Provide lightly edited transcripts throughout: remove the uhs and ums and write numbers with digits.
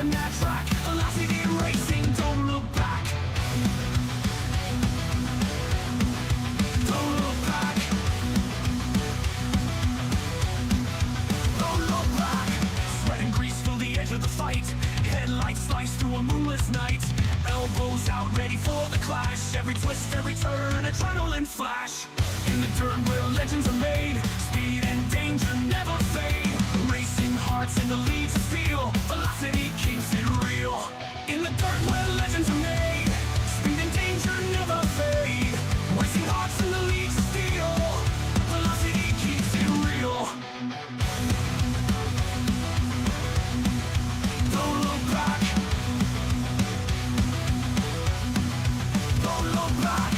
on that track. Velocity racing, don't look back. Don't look back. Don't look back. Sweat and grease fill the edge of the fight. Headlights slice through a moonless night. Elbows out, ready for the clash. Every twist, every turn, adrenaline flash. In the dirt where legends are made, speed and danger never fade. Racing hearts in the leads of steel, velocity keeps it real. In the dirt where legends are made, speed and danger never fade. Racing hearts in the leads of steel, velocity keeps it real. Don't look back. Don't look back.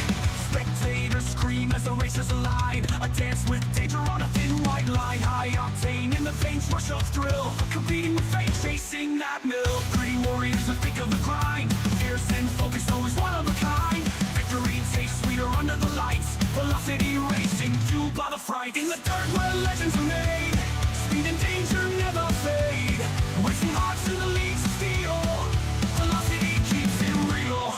Spectators scream as the racers align. A dance with danger on a thin white line. High octane in the veins, rush of thrill. Competing with fate, chasing that mill. Gritty warriors who think of the grind. Fierce and focused, always one of a kind. Victory tastes sweeter under the lights. Velocity racing, fueled by the fright. In the dirt where legends are made, speed and danger never fade. Racing hearts in the leagues of steel, velocity keeps it real.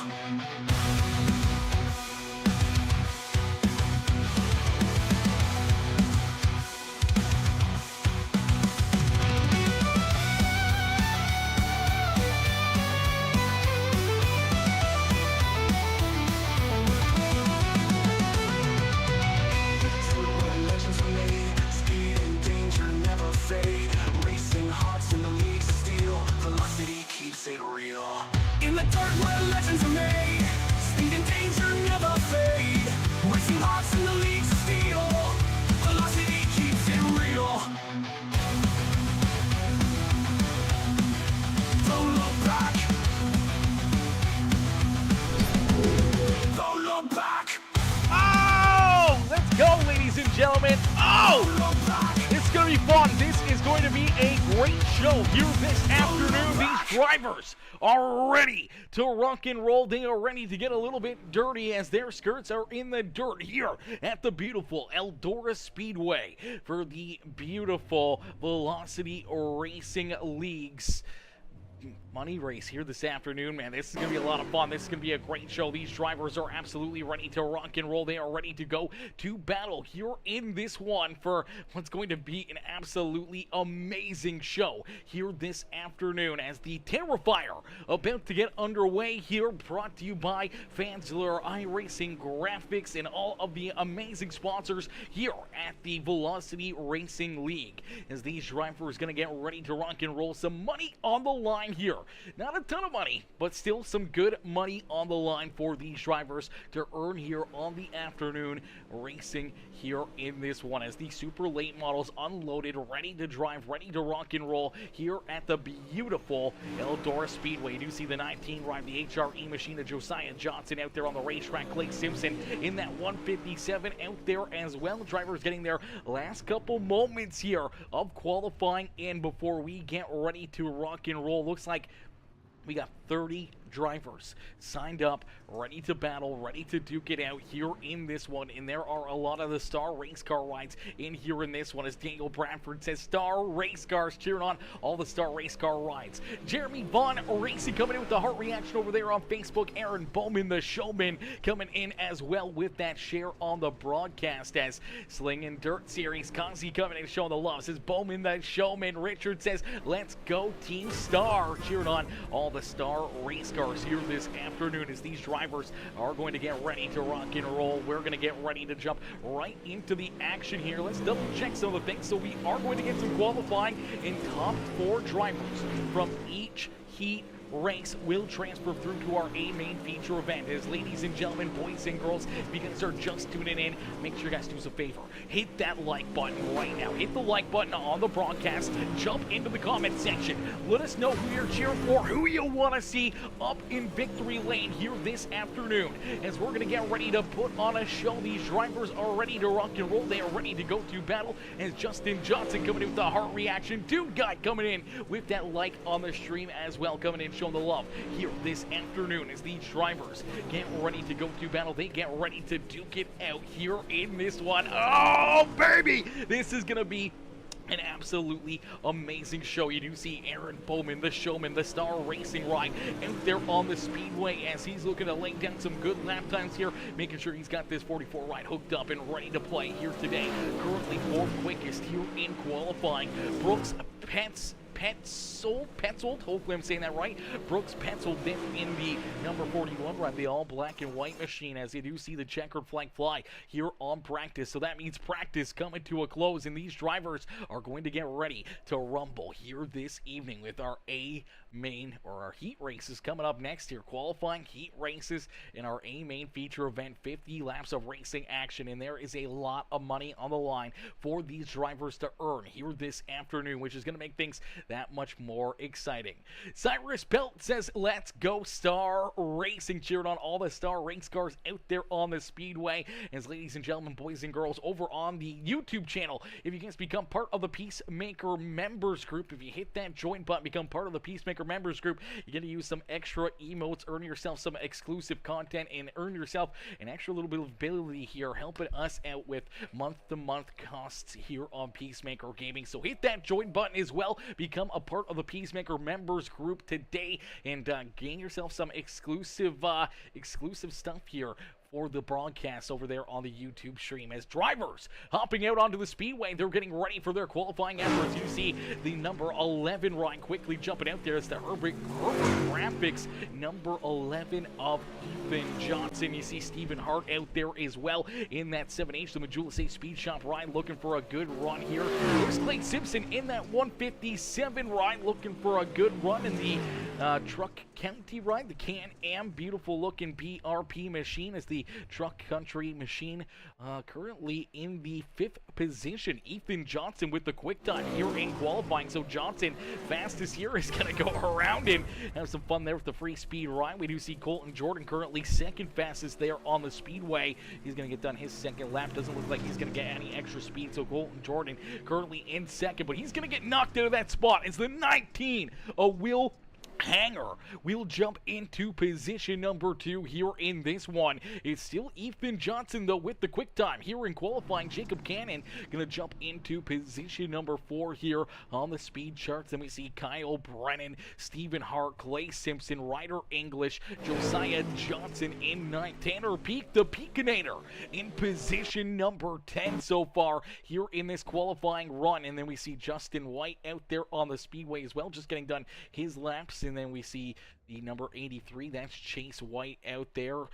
It real. In the dirt where legends are made, speed and danger never fade. Racing hearts in the leagues of steel, velocity keeps it real. Don't look back. Don't look back. Oh, let's go, ladies and gentlemen. Oh, Don't look back. it's going to be fun. This is going to be a great show here this afternoon. These drivers are ready to rock and roll. They are ready to get a little bit dirty as their skirts are in the dirt here at the beautiful Eldora Speedway for the beautiful Velocity Racing Leagues money race here this afternoon, man. This is going to be a lot of fun. This is going to be a great show. These drivers are absolutely ready to rock and roll. They are ready to go to battle here in this one for what's going to be an absolutely amazing show here this afternoon as the Terrifier about to get underway here, brought to you by Fansler iRacing Graphics and all of the amazing sponsors here at the Velocity Racing League as these drivers are going to get ready to rock and roll. Some money on the line here. Not a ton of money, but still some good money on the line for these drivers to earn here on the afternoon racing here in this one as the super late models unloaded, ready to drive, ready to rock and roll here at the beautiful Eldora Speedway. You do see the 19 ride, the HRE machine of Josiah Johnson out there on the racetrack. Clay Simpson in that 157 out there as well. Drivers getting their last couple moments here of qualifying in before we get ready to rock and roll. Looks like we got 30 drivers signed up, ready to battle, ready to duke it out here in this one. And there are a lot of the star race car rides in here in this one, as Daniel Bradford says, star race cars, cheering on all the star race car rides. Jeremy Vaughn Racing coming in with the heart reaction over there on Facebook. Aaron Bowman, the showman, coming in as well with that share on the broadcast as Sling and Dirt Series. Kazi coming in showing the love, says Bowman, the showman. Richard says, let's go Team Star, cheering on all the star race cars here this afternoon as these drivers are going to get ready to rock and roll. We're going to get ready to jump right into the action here. Let's double check some of the things. So we are going to get some qualifying, and top 4 drivers from each heat race will transfer through to our A main feature event. As ladies and gentlemen, boys and girls, if you guys are just tuning in, make sure you guys do us a favor. Hit that like button right now. Hit the like button on the broadcast. Jump into the comment section. Let us know who you're cheering for, who you want to see up in victory lane here this afternoon. As we're going to get ready to put on a show. These drivers are ready to rock and roll. They are ready to go to battle. As Justin Johnson coming in with the heart reaction. Dude Guy coming in with that like on the stream as well, coming in showing the love here this afternoon as these drivers get ready to go to battle. They get ready to duke it out here in this one. Oh, baby! This is going to be An absolutely amazing show. You do see Aaron Bowman, the showman, the Star Racing Ride, out there on the Speedway as he's looking to lay down some good lap times here, making sure he's got this 44 ride hooked up and ready to play here today. Currently fourth quickest here in qualifying. Brooks Petzold, hopefully I'm saying that right. Brooks Petzold then in the number 41 ride, the all black and white machine, as you do see the checkered flag fly here on practice. So that means practice coming to a close, and these drivers are going to get ready to rumble here this evening with our A main, or our heat races coming up next here. Qualifying heat races in our A main feature event, 50 laps of racing action, and there is a lot of money on the line for these drivers to earn here this afternoon, which is going to make things that much more exciting. Cyrus Pelt says, let's go Star Racing, cheered on all the Star race cars out there on the Speedway. As ladies and gentlemen, boys and girls, over on the YouTube channel, if you guys become part of the Peacemaker members group, if you hit that join button, become part of the Peacemaker members group, you're going to use some extra emotes, earn yourself some exclusive content, and earn yourself an extra little bit of ability here, helping us out with month-to-month costs here on Peacemaker Gaming. So hit that join button as well, become a part of the Peacemaker members group today, and gain yourself some exclusive stuff here for the broadcast over there on the YouTube stream. As drivers hopping out onto the Speedway, they're getting ready for their qualifying efforts. You see the number 11 ride quickly jumping out there. It's the Herbert Graphics number 11 of Ethan Johnson. You see Stephen Hart out there as well in that 7H, the Majula Speed Shop ride, looking for a good run here. There's Clay Simpson in that 157 ride, looking for a good run in the Truck County ride, the Can-Am, beautiful looking PRP machine as the Truck Country machine currently in the 5th position. Ethan Johnson with the quick time here in qualifying. So Johnson, fastest here, is going to go around and have some fun there with the free speed ride. We do see Colton Jordan currently second fastest there on the Speedway. He's going to get done his second lap. Doesn't look like he's going to get any extra speed. So Colton Jordan currently in second, but he's going to get knocked out of that spot. It's the 19 of Will Hanger. We'll jump into position number 2 here in this one. It's still Ethan Johnson though with the quick time here in qualifying. Jacob Cannon gonna jump into position number 4 here on the speed charts. Then we see Kyle Brennan, Stephen Hart, Clay Simpson, Ryder English, Josiah Johnson in 9th. Tanner Peak, the Peakinator, in position number 10 so far here in this qualifying run. And then we see Justin White out there on the Speedway as well, just getting done his laps. And then we see the number 83, that's Chase White out there.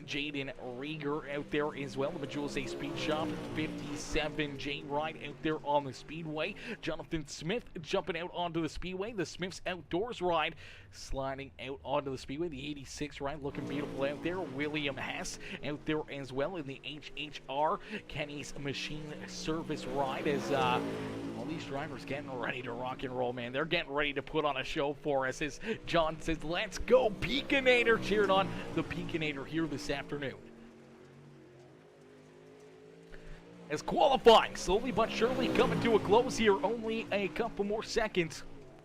Jaden Rieger out there as well, the Majula Speed Shop. 57 J Ride out there on the Speedway. Jonathan Smith jumping out onto the Speedway. The Smith's Outdoors Ride sliding out onto the Speedway. The 86 ride looking beautiful out there. William Hess out there as well in the HHR. Kenny's Machine Service Ride as all these drivers getting ready to rock and roll, man. They're getting ready to put on a show for us. As John says, let's go Peakinator, cheered on the Peakinator here this afternoon. As qualifying slowly but surely coming to a close here, only a couple more seconds,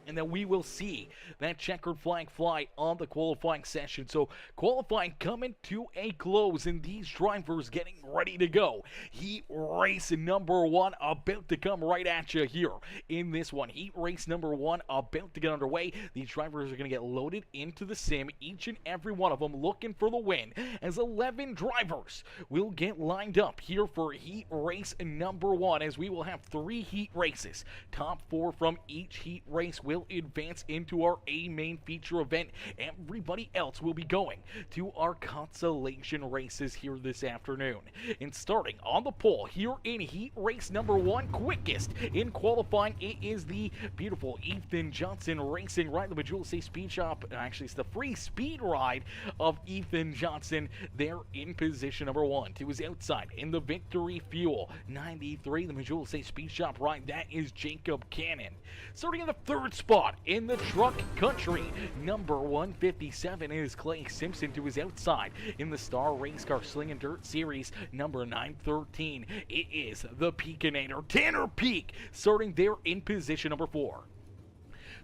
and then we will see that checkered flag fly on the qualifying session. So qualifying coming to a close, and these drivers getting ready to go. Heat race number 1 about to come right at you here in this one. Heat race number 1 about to get underway. These drivers are going to get loaded into the sim, each and every one of them looking for the win, as 11 drivers will get lined up here for heat race number 1, as we will have 3 heat races. Top 4 from each heat race will advance into our A main feature event. Everybody else will be going to our consolation races here this afternoon. And starting on the pole here in heat race number 1, quickest in qualifying, it is the beautiful Ethan Johnson Racing Ride, the Majula Speed Shop. Actually, it's the free speed ride of Ethan Johnson there in position number 1. To his outside in the Victory Fuel 93, the Majula Speed Shop ride, that is Jacob Cannon. Starting in the 3rd spot in the Truck Country, number 157 is Clay Simpson. To his outside in the Star Race Car Sling and Dirt Series, number 913, it is the Peakinator, Tanner Peak, starting there in position number 4.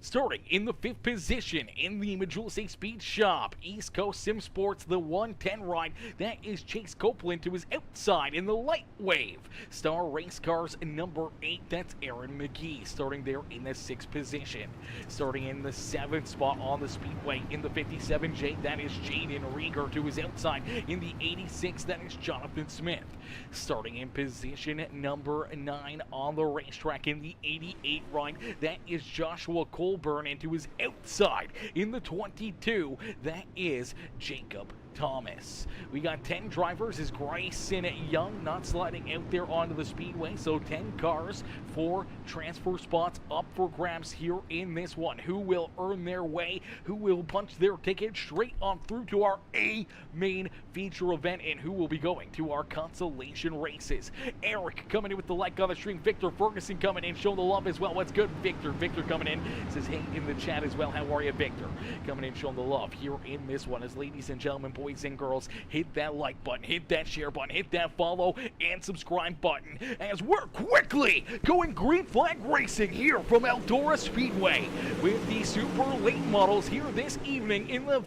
Starting in the 5th position in the Majula Speed Shop, East Coast Sim Sports, the 110 ride, that is Chase Copeland to his outside in the Light Wave. Star Race Cars number 8, that's Aaron McGee, starting there in the 6th position. Starting in the 7th spot on the Speedway in the 57J, that is Jaden Rieger to his outside. In the 86, that is Jonathan Smith. Starting in position number 9 on the racetrack in the 88 ride, that is Joshua Colburn, and to his outside in the 22, that is Jacob Thomas. We got 10 drivers as Grayson Young not sliding out there onto the speedway, so 10 cars, 4 transfer spots up for grabs here in this one. Who will earn their way? Who will punch their ticket straight on through to our A main feature event, and who will be going to our consolation races? Eric coming in with the like on the stream. Victor Ferguson coming in, showing the love as well. What's good, Victor? Victor coming in, says hey in the chat as well. How are you, Victor? Coming in, showing the love here in this one. As ladies and gentlemen, boys and girls, hit that like button, hit that share button, hit that follow and subscribe button, as we're quickly going green flag racing here from Eldora Speedway with the super late models here this evening in the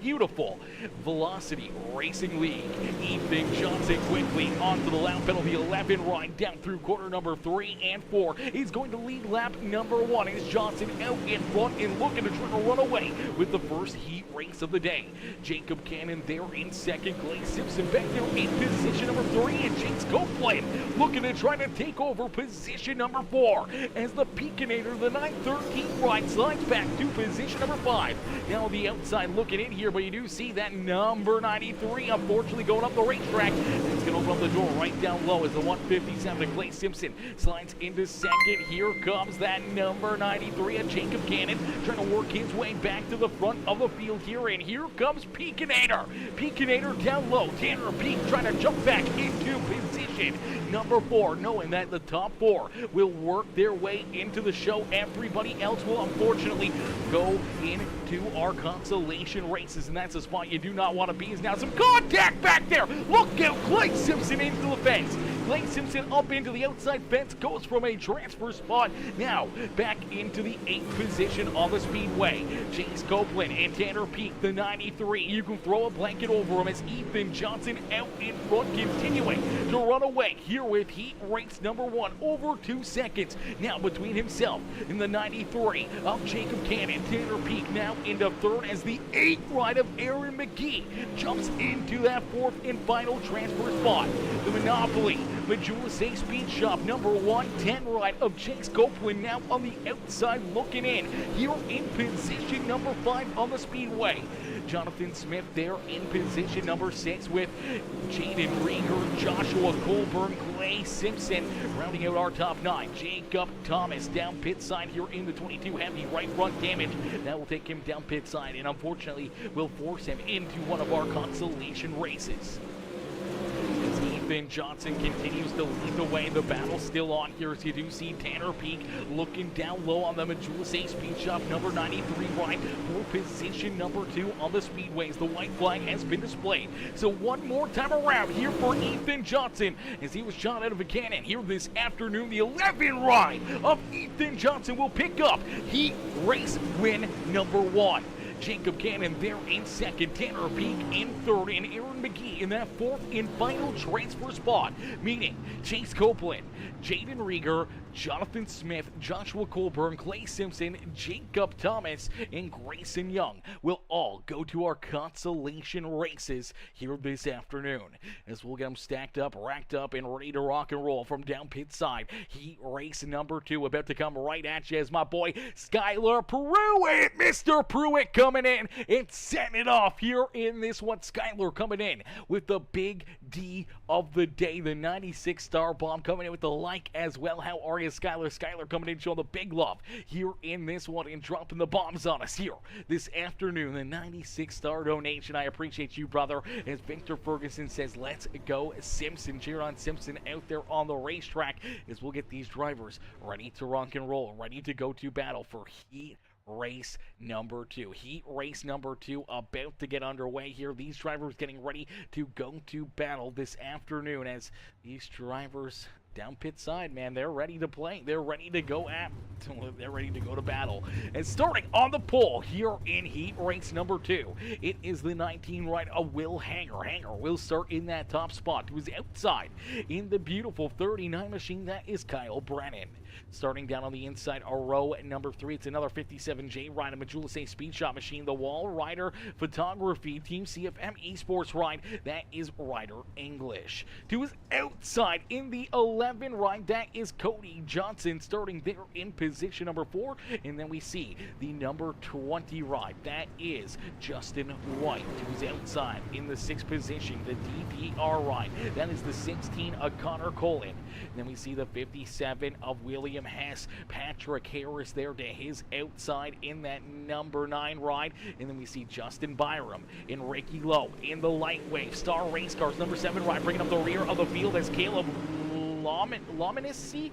beautiful Velocity Racing League. Ethan Johnson quickly onto the lap penalty 11 ride down through corner number 3 and 4. He's going to lead lap number 1 as Johnson out in front and looking to try to run away with the first heat race of the day. Jacob Cannon there in second. Clay Simpson back there in position number 3, and Chase Copeland looking to try to take over position number 4 as the Peakinator, the 913 ride, slides back to position number 5. Now the outside looking in here, but you do see that number 93 unfortunately going up the racetrack. It's going to open up the door right down low as the 157 of Clay Simpson slides into second. Here comes that number 93 of Jacob Cannon trying to work his way back to the front of the field here, and here comes Peakinator. Peakinator down low. Tanner Peak trying to jump back into position number 4, knowing that the top 4 will work their way into the show. Everybody else will unfortunately go into our consolation races, and that's a spot you do not want to be. Is now some contact back there. Look out, Clay Simpson into the fence. Clay Simpson up into the outside fence, goes from a transfer spot now back into the 8th position on the speedway. Chase Copeland and Tanner Peak, the 93. You can throw a blanket over him as Ethan Johnson out in front, continuing to run away here with heat race number 1 over 2 seconds. Now between himself and the 93 of Jacob Cannon. Tanner Peak now into 3rd as the 8th ride of Aaron McGee jumps into that 4th and final transfer spot. The Monopoly Majula Speed Shop number 110 ride of Chase Copeland now on the outside looking in. Here in position number 5 on the speedway. Jonathan Smith there in position number 6 with Jaden Rieger, Joshua Colburn, Clay Simpson rounding out our top 9. Jacob Thomas down pit side here in the 22, heavy right front damage. That will take him down pit side and unfortunately will force him into one of our consolation races. Ethan Johnson continues to lead the way. The battle's still on here as you do see Tanner Peak looking down low on the Majula Speed Shop number 93 ride for position number 2 on the speedways. The white flag has been displayed. So one more time around here for Ethan Johnson as he was shot out of a cannon here this afternoon. The 11 ride of Ethan Johnson will pick up heat race win number 1. Jacob Cannon there in second, Tanner Peak in 3rd, and Aaron McGee in that 4th and final transfer spot, meaning Chase Copeland, Jaden Rieger, Jonathan Smith, Joshua Colburn, Clay Simpson, Jacob Thomas, and Grayson Young will all go to our consolation races here this afternoon. As we'll get them stacked up, racked up, and ready to rock and roll from down pit side. Heat race number 2 about to come right at you as my boy Skylar Pruitt, Mr. Pruitt coming in and setting it off here in this one. Skylar coming in with the big D of the day, the 96 star bomb coming in with the like as well. How are you, Skylar? Skylar coming in showing the big love here in this one and dropping the bombs on us here this afternoon. The 96 star donation. I appreciate you, brother. As Victor Ferguson says, let's go Simpson. Cheer on Simpson out there on the racetrack as we'll get these drivers ready to rock and roll, ready to go to battle for heat race number 2. Heat race number 2 about to get underway here. These drivers getting ready to go to battle this afternoon as these drivers down pit side, man. They're ready to play. They're ready to go they're ready to go to battle. And starting on the pole here in heat race number 2, it is the 19 ride of Will Hanger. Hanger will start in that top spot to his outside in the beautiful 39 machine. That is Kyle Brennan. Starting down on the inside, a row number 3. It's another 57J ride, a Majula Speed Shot machine. The Wall Rider Photography Team CFM Esports ride. That is Ryder English. To his outside in the 11 ride, that is Cody Johnson starting there in position number 4. And then we see the number 20 ride. That is Justin White. To his outside in the 6th position, the DPR ride. That is the 16 of Connor Colin. And then we see the 57 of William Hess. Patrick Harris there to his outside in that number 9 ride. And then we see Justin Byram and Ricky Lowe in the light wave. Star Race Cars number 7 ride bringing up the rear of the field as Caleb Lomanacy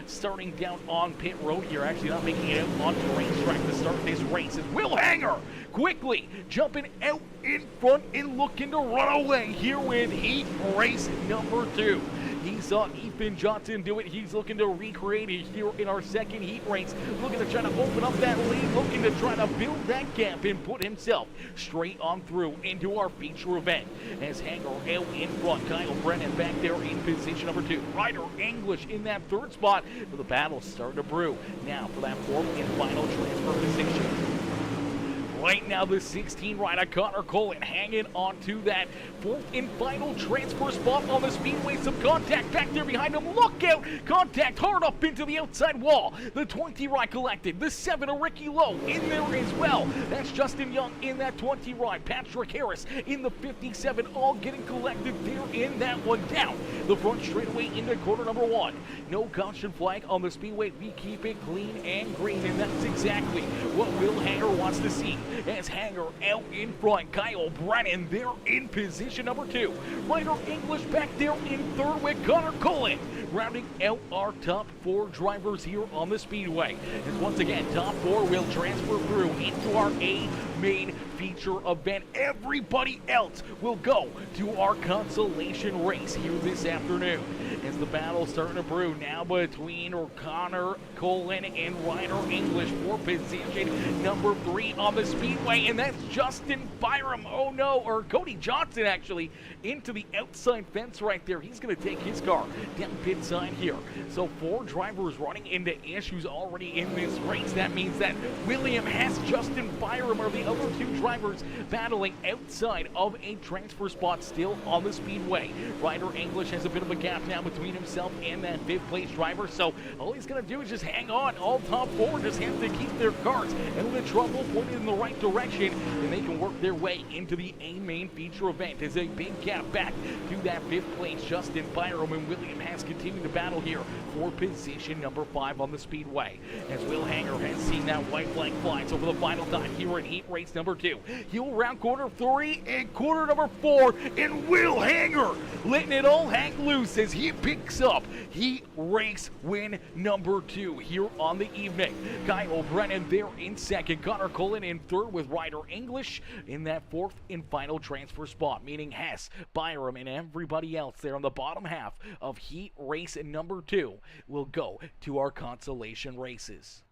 starting down on pit road here, actually not making it out onto the racetrack to start this race. Is Will Hanger quickly jumping out in front and looking to run away here with heat race number 2. He saw Ethan Johnson do it. He's looking to recreate it here in our second heat race. Looking to try to open up that lead. Looking to try to build that gap and put himself straight on through into our feature event. As Hanger out in front. Kyle Brennan back there in position number 2. Ryder English in that 3rd spot. But the battle's starting to brew. Now for that 4th and final transfer position. Right now, the 16 rider Connor Colin hanging on to that 4th and final transfer spot on the speedway. Some contact back there behind him. Look out! Contact hard up into the outside wall. The 20 ride collected. The 7 of Ricky Lowe in there as well. That's Justin Young in that 20 ride. Patrick Harris in the 57, all getting collected there in that one. Down the front straightaway into corner number 1. No caution flag on the speedway. We keep it clean and green, and that's exactly what Will Hanger wants to see. As Hanger out in front, Kyle Brennan there in position number 2. Ryder English back there in 3rd with Connor Colin. Rounding out our top 4 drivers here on the speedway. As once again, top 4 will transfer through into our A main feature event. Everybody else will go to our consolation race here this afternoon. As the battle's starting to brew now between Connor Colin and Ryder English for position number 3 on the speedway, and that's Justin Byram. Oh no, or Cody Johnson actually into the outside fence right there. He's going to take his car down pit side here. So 4 drivers running into issues already in this race. That means that William Hess, Justin Byram are the other 2 drivers battling outside of a transfer spot still on the speedway. Ryder English has a bit of a gap now between himself and that 5th place driver, so all he's going to do is just hang on. All top 4 just have to keep their cars and with trouble pointed in the right direction, and they can work their way into the A main feature event. There's a big gap back to that 5th place. Justin Byram and William Hess continue to battle here for position number 5 on the speedway. As Will Hanger has seen that white flag flies over the final time here in heat race number 2. He'll round corner 3 and corner number 4, and Will Hanger letting it all hang loose as he picks up heat race win number 2 here on the evening. Kyle Brennan there in 2nd. Connor Colin in 3rd with Ryder English in that 4th and final transfer spot, meaning Hess, Byram, and everybody else there on the bottom half of heat race number 2 will go to our consolation races.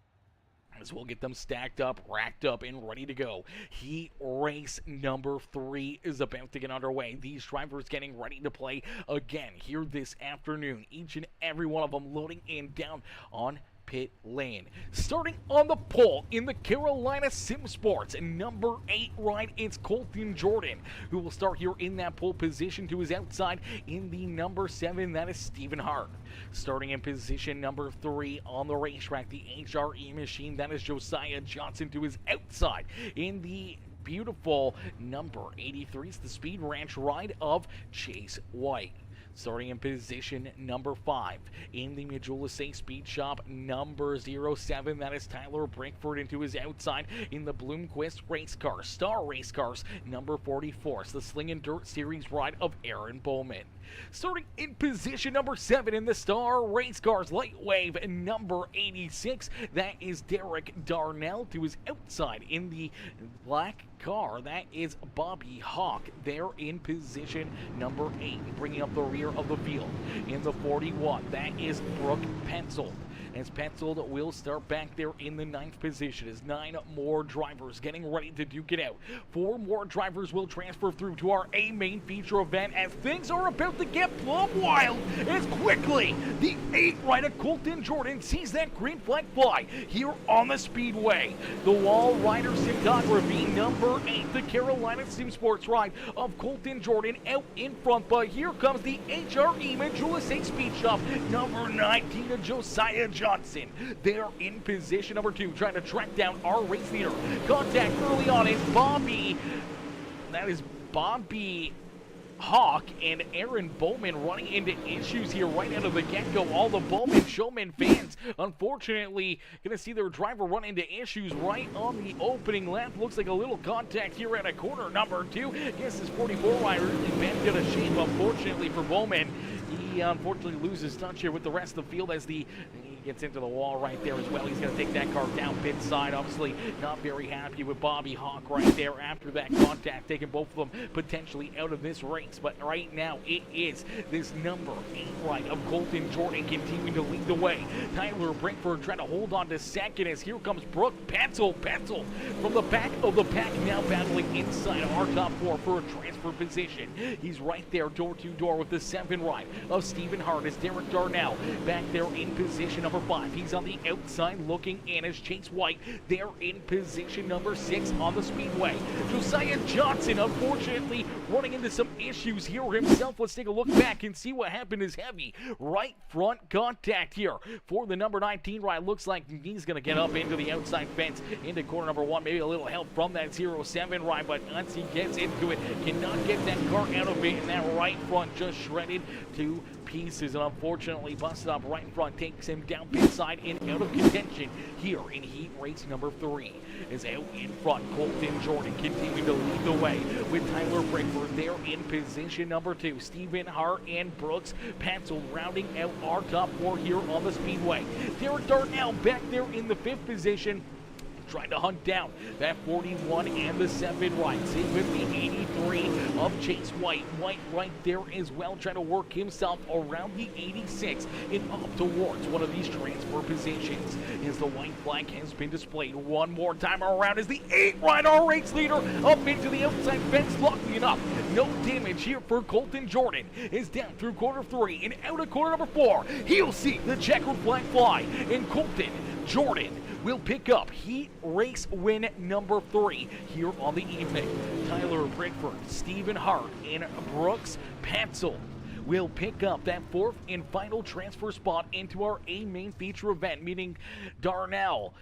As we'll get them stacked up, racked up, and ready to go. Heat race number 3 is about to get underway. These drivers getting ready to play again here this afternoon. Each and every one of them loading in down on pit lane. Starting on the pole in the Carolina Sim Sports, number 8 ride, it's Colton Jordan, who will start here in that pole position. To his outside in the number 7, that is Stephen Hart. Starting in position number 3 on the racetrack, the HRE machine, that is Josiah Johnson. To his outside in the beautiful number 83, it's the Speed Ranch ride of Chase White. Starting in position number 5 in the Majula Speed Shop number 07, that is Tyler Brinkford. Into his outside in the Bloomquist Race Car, Star Race Cars number 44, it's the Sling and Dirt Series ride of Aaron Bowman. Starting in position number 7 in the Star Race Cars Light Wave number 86, that is Derek Darnell. To his outside in the black car, that is Bobby Hawk there in position number 8. Bringing up the rear rear of the field. In the 41, that is Brooke Pencil. As Pencil will start back there in the 9th position as 9 more drivers getting ready to duke it out. 4 more drivers will transfer through to our A main feature event as things are about to get plumb wild as quickly the 8 rider Colton Jordan sees that green flag fly here on the Speedway. The Wall Rider Cinematography number 8, the Carolina Sim Sports ride of Colton Jordan out in front, but here comes the HRE Majula Speed Shop number 19 of Josiah Johnson. They're in position number 2, trying to track down our race leader. Contact early on is Bobby. That is Bobby Hawk and Aaron Bowman running into issues here right out of the get-go. All the Bowman Showman fans, unfortunately, going to see their driver run into issues right on the opening lap. Looks like a little contact here at a corner number 2. Yes, this 44 rider really bent out of shape, unfortunately, for Bowman. He unfortunately loses touch here with the rest of the field as he gets into the wall right there as well. He's going to take that car down pit side. Obviously not very happy with Bobby Hawk right there after that contact, taking both of them potentially out of this race. But right now it is this number 8 ride of Colton Jordan continuing to lead the way. Tyler Brinkford trying to hold on to second as here comes Brooke Pencil from the back of the pack, now battling inside our top 4 for a transfer position. He's right there door to door with the 7 ride of Stephen Hart as Derek Darnell back there in position number 5. He's on the outside looking in as Chase White. They're in position number 6 on the Speedway. Josiah Johnson, unfortunately, running into some issues here himself. Let's take a look back and see what happened. Is heavy right front contact here for the number 19 ride. Looks like he's going to get up into the outside fence into corner number 1. Maybe a little help from that 07 ride, but once he gets into it, cannot get that car out of it, and that right front just shredded to pieces, and unfortunately busted up right in front, takes him down pit side and out of contention here in heat race number 3. Is out in front, Colton Jordan continuing to lead the way with Tyler Brinkford there in position number 2. Stephen Hart and Brooks Pencil rounding out our top 4 here on the Speedway. Derek Darnell back there in the 5th position, trying to hunt down that 41 and the 7 ride. Same with the 83 of Chase White. White right there as well, trying to work himself around the 86 and up towards one of these transfer positions. As the white flag has been displayed one more time around as the 8 ride, our race leader, up into the outside fence, locking it up. No damage here for Colton Jordan. Is down through corner 3 and out of corner number 4. He'll see the checkered flag fly, and Colton Jordan will pick up heat race win number 3 here on the evening. Tyler Brinkford, Stephen Hart, and Brooks Pencil will pick up that 4th and final transfer spot into our A main feature event, meaning Darnell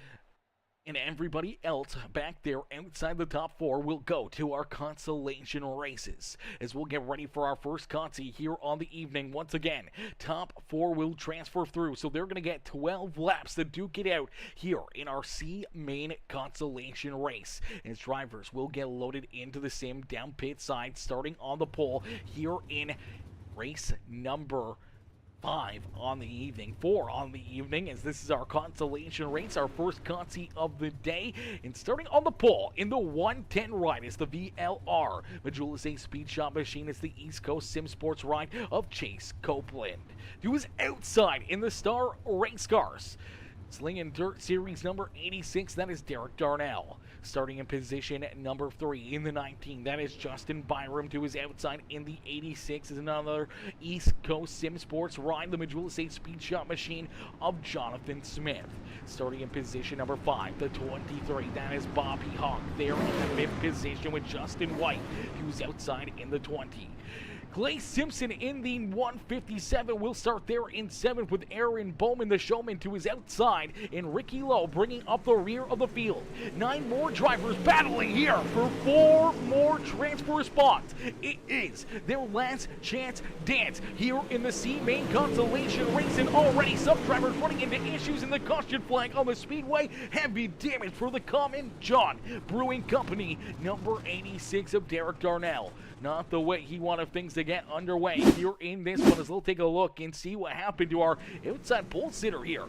and everybody else back there outside the top 4 will go to our consolation races as we'll get ready for our first consi here on the evening. Once again, top 4 will transfer through, so they're going to get 12 laps to duke it out here in our C main consolation race as drivers will get loaded into the sim down pit side, starting on the pole here in race number 5 on the evening, 4 on the evening, as this is our consolation race, our first consi of the day. And starting on the pole in the 110 ride is the VLR Majula Speed Shop Machine. It's the East Coast Sim Sports ride of Chase Copeland. To his outside in the Star Race Cars, Slinging Dirt Series number 86, that is Derek Darnell. Starting in position number 3 in the 19, that is Justin Byram. To his outside in the 86 is another East Coast Sim Sports ride, the Majula Speed Shop Machine of Jonathan Smith. Starting in position number 5, the 23, that is Bobby Hawk there in the 5th position with Justin White, who's outside in the 20. Clay Simpson in the 157 will start there in 7th with Aaron Bowman, the showman, to his outside, and Ricky Lowe bringing up the rear of the field. 9 more drivers battling here for 4 more transfer spots. It is their last chance dance here in the C main consolation race, and already some drivers running into issues in the caution flag on the Speedway. Heavy damage for the Common John Brewing Company, number 86 of Derek Darnell. Not the way he wanted things to get underway here in this one, as we'll take a look and see what happened to our outside pole sitter here.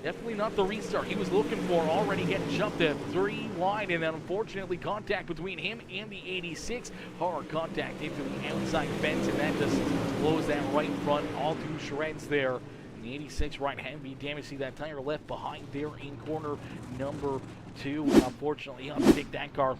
Definitely not the restart he was looking for. Already getting jumped at 3 wide, and then unfortunately contact between him and the 86. Hard contact into the outside fence, and that just blows that right front all to shreds there. And the 86 right heavy damage. See that tire left behind there in corner number 2. And unfortunately, he'll have to take that car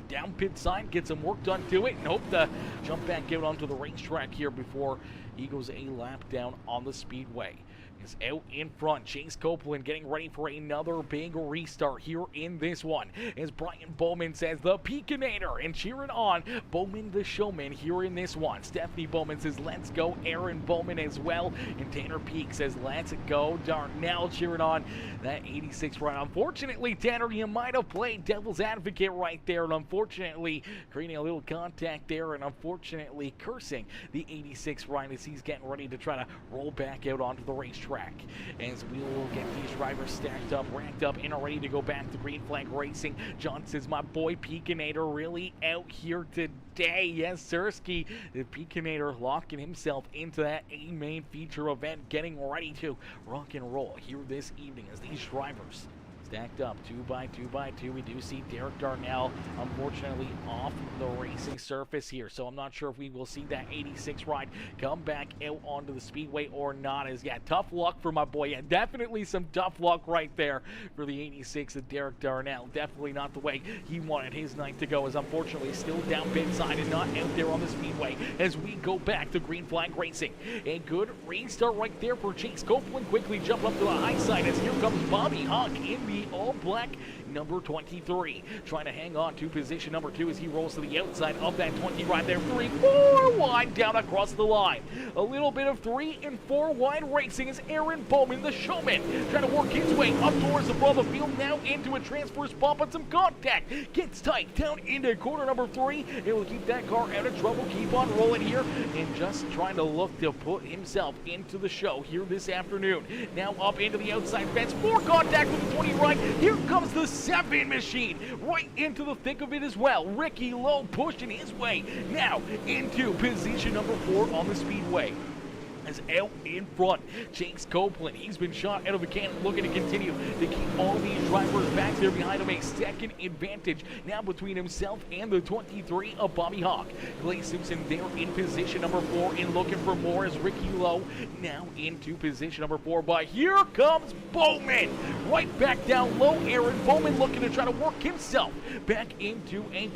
down pit side, get some work done to it, and hope to jump back out onto the racetrack here before he goes a lap down on the speedway. Is out in front. Chase Copeland getting ready for another big restart here in this one. As Brian Bowman says, the Peakinator, and cheering on Bowman the Showman here in this one. Stephanie Bowman says, let's go. Aaron Bowman as well. And Tanner Peak says, let's go. Darnell cheering on that 86 ride. Unfortunately, Tanner, you might have played devil's advocate right there, and unfortunately creating a little contact there, and unfortunately cursing the 86 ride as he's getting ready to try to roll back out onto the racetrack. As we will get these drivers stacked up, racked up, and are ready to go back to green flag racing. John says, my boy Peakinator really out here today. Yes, Sirski, the Peakinator locking himself into that A-main feature event, getting ready to rock and roll here this evening as these drivers stacked up 2 by 2 by 2. We do see Derek Darnell, unfortunately, off the racing surface here. So I'm not sure if we will see that 86 ride come back out onto the speedway or not. As yeah, tough luck for my boy. Yeah, definitely some tough luck right there for the 86 of Derek Darnell. Definitely not the way he wanted his night to go, as unfortunately still down pit side and not out there on the speedway as we go back to green flag racing. A good restart right there for Chase Copeland. Quickly jump up to the high side as here comes Bobby Hawk in the all-black number 23, trying to hang on to position number 2 as he rolls to the outside of that 20 right there. 3, 4 wide down across the line. A little bit of 3 and 4 wide racing as Aaron Bowman, the Showman, trying to work his way up towards the front of the field, now into a transfer spot, but some contact. Gets tight down into corner number 3. It will keep that car out of trouble. Keep on rolling here and just trying to look to put himself into the show here this afternoon. Now up into the outside fence. More contact with the 20 right. Here comes the 7 machine right into the thick of it as well. Ricky Lowe pushing his way now into position number 4 on the speedway. As out in front, Chase Copeland, he's been shot out of a cannon, looking to continue to keep all these drivers back there behind him. A second advantage now between himself and the 23 of Bobby Hawk. Clay Simpson there in position number 4 and looking for more as Ricky Lowe now into position number 4. But here comes Bowman right back down low. Aaron Bowman looking to try to work himself back into a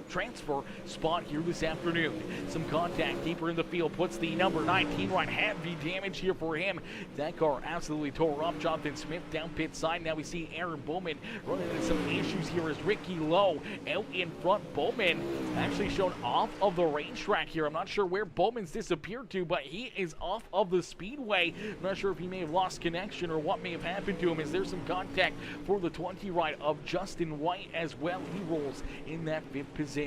transfer spot here this afternoon. Some contact deeper in the field puts the number 19 right. Heavy damage here for him. That car absolutely tore up. Jonathan Smith down pit side. Now we see Aaron Bowman running into some issues here as Ricky Lowe out in front. Bowman actually shown off of the racetrack here. I'm not sure where Bowman's disappeared to, but he is off of the speedway. I'm not sure if he may have lost connection or what may have happened to him. Is there some contact for the 20 right of Justin White as well? He rolls in that 5th position.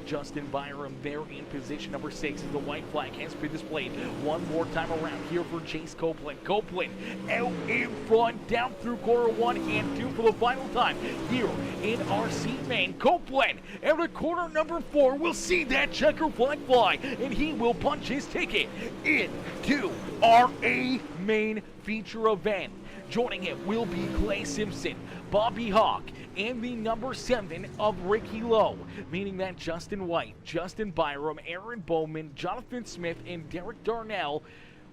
Justin Byram there in position number 6 as the white flag has been displayed one more time around here for Chase Copeland. Copeland out in front, down through corner 1 and 2 for the final time here in our C main. Copeland out of corner number 4 will see that checker flag fly, and he will punch his ticket into our A main feature event. Joining him will be Clay Simpson, Bobby Hawk, and the number 7 of Ricky Lowe, meaning that Justin White, Justin Byram, Aaron Bowman, Jonathan Smith, and Derek Darnell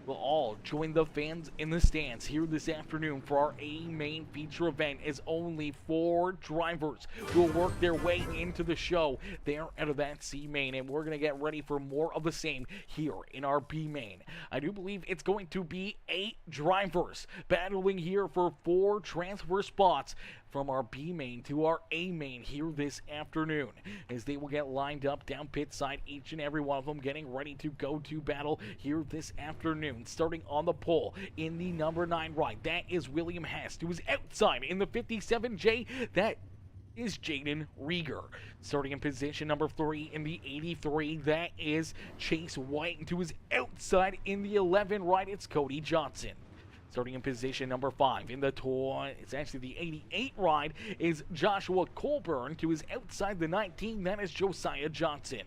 will all join the fans in the stands here this afternoon for our A main feature event, as only 4 drivers will work their way into the show there out of that C main, and we're going to get ready for more of the same here in our B main. I do believe it's going to be 8 drivers battling here for 4 transfer spots from our B main to our A main here this afternoon, as they will get lined up down pit side, each and every one of them getting ready to go to battle here this afternoon. Starting on the pole in the number 9 right, that is William Hest, who is outside in the 57J. That is Jaden Rieger. Starting in position number 3 in the 83, that is Chase White, and to his outside in the 11 right, it's Cody Johnson. Starting in position number 5 in the it's actually the 88 ride, is Joshua Colburn. To his outside the 19, that is Josiah Johnson.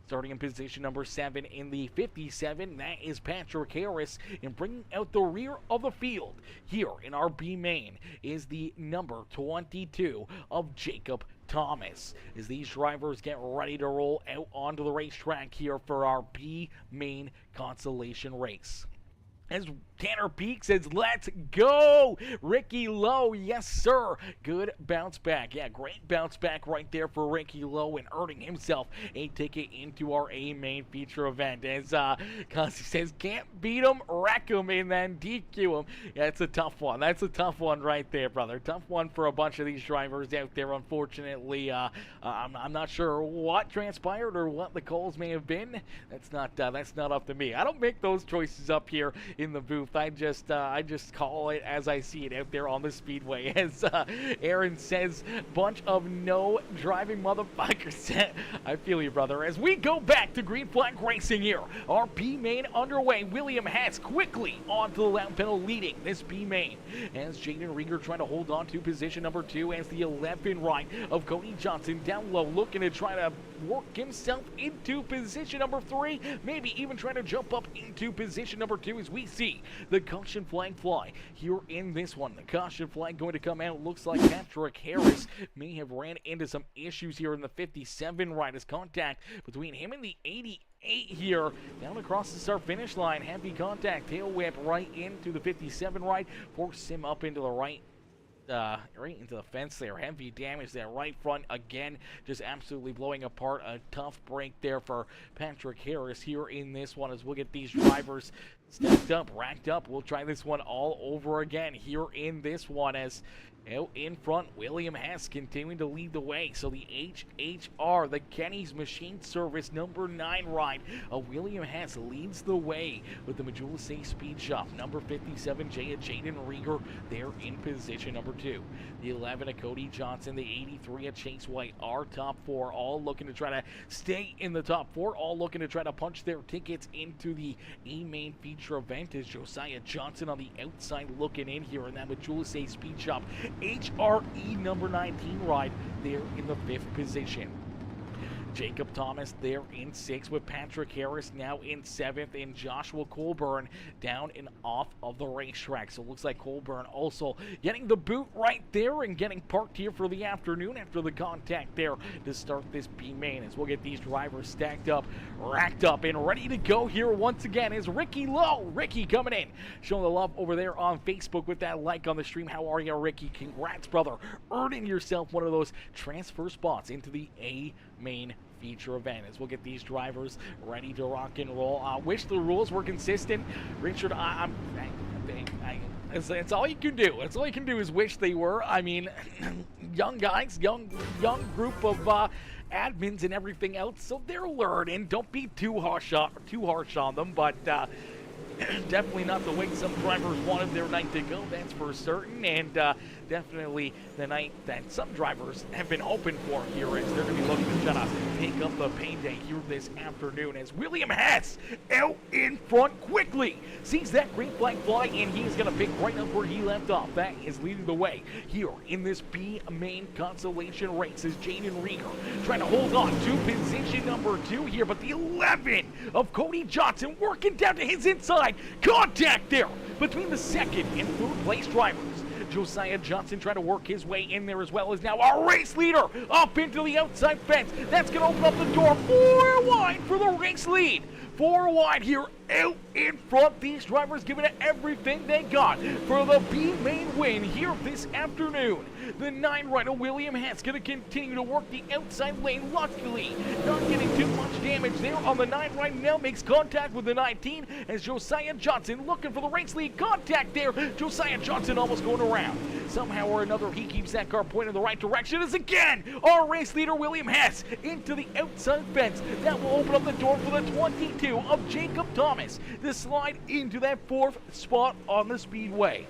Starting in position number 7 in the 57, that is Patrick Harris. And bringing out the rear of the field here in our B main is the number 22 of Jacob Thomas. As these drivers get ready to roll out onto the racetrack here for our B main consolation race. As Tanner Peak says, let's go! Ricky Lowe, yes sir. Good bounce back. Yeah, great bounce back right there for Ricky Lowe and earning himself a ticket into our A main feature event. As Cossie says, can't beat him, wreck him, and then DQ him. Yeah, it's a tough one. That's a tough one right there, brother. Tough one for a bunch of these drivers out there, unfortunately. I'm not sure what transpired or what the calls may have been. That's not up to me. I don't make those choices up here in the booth. I just call it as I see it out there on the speedway. As Aaron says, bunch of no driving motherfuckers. I feel you, brother. As we go back to green flag racing here, our B main underway. William Hess quickly onto the lap pedal, leading this B main. As Jaden Rieger trying to hold on to position number 2 as the 11 right of Cody Johnson down low, looking to try to work himself into position number 3, maybe even trying to jump up into position number 2 as we see the caution flag fly here in this one. The caution flag going to come out. Looks like Patrick Harris may have ran into some issues here in the 57 right, as contact between him and the 88 here down across the start finish line. Heavy contact, tail whip right into the 57 right, force him up into the right into the fence there. Heavy damage there. Right front again, just absolutely blowing apart. A tough break there for Patrick Harris here in this one, as we'll get these drivers stacked up, racked up. We'll try this one all over again here in this one, as out in front, William Hess continuing to lead the way. So the HHR, the Kenny's Machine Service number 9 ride of William Hess leads the way with the Majula Say Speed Shop. Number 57, Jaden Rieger there in position number 2. The 11 of Cody Johnson, the 83 of Chase White, our top 4, all looking to try to stay in the top 4, all looking to try to punch their tickets into the A-Main feature event, as Josiah Johnson on the outside looking in here in that Majula Say Speed Shop. HRE number 19 ride there in the 5th position. Jacob Thomas there in 6th, with Patrick Harris now in 7th, and Joshua Colburn down and off of the racetrack. So it looks like Colburn also getting the boot right there and getting parked here for the afternoon after the contact there to start this B main, as we'll get these drivers stacked up, racked up, and ready to go here once again is Ricky Lowe. Ricky coming in, showing the love over there on Facebook with that like on the stream. How are you, Ricky? Congrats, brother. Earning yourself one of those transfer spots into the A main feature event, as we'll get these drivers ready to rock and roll. I wish the rules were consistent, Richard. It's all you can do. It's all you can do is wish they were. I mean, young guys, young group of admins and everything else, so they're learning. Don't be too harsh on them, but definitely not the way some drivers wanted their night to go, that's for certain, and definitely the night that some drivers have been hoping for here, as they're going to be looking to try to pick up the payday here this afternoon, as William Hess out in front quickly sees that green flag fly, and he's going to pick right up where he left off. That is leading the way here in this B main consolation race, as Jaden Rieger trying to hold on to position number 2 here, but the 11 of Cody Johnson working down to his inside. Contact there between the 2nd and 3rd place drivers. Josiah Johnson trying to work his way in there, as well as now our race leader up into the outside fence. That's going to open up the door 4 wide for the race lead. 4 wide here out in front. These drivers giving it everything they got for the B main win here this afternoon. The 9 rider William Hess going to continue to work the outside lane. Luckily, not getting too much damage there on the 9 right now. Makes contact with the 19 as Josiah Johnson looking for the race lead. Contact there. Josiah Johnson almost going around. Somehow or another, he keeps that car pointing in the right direction. As again, our race leader William Hess into the outside fence. That will open up the door for the 22 of Jacob Thomas to slide into that 4th spot on the speedway,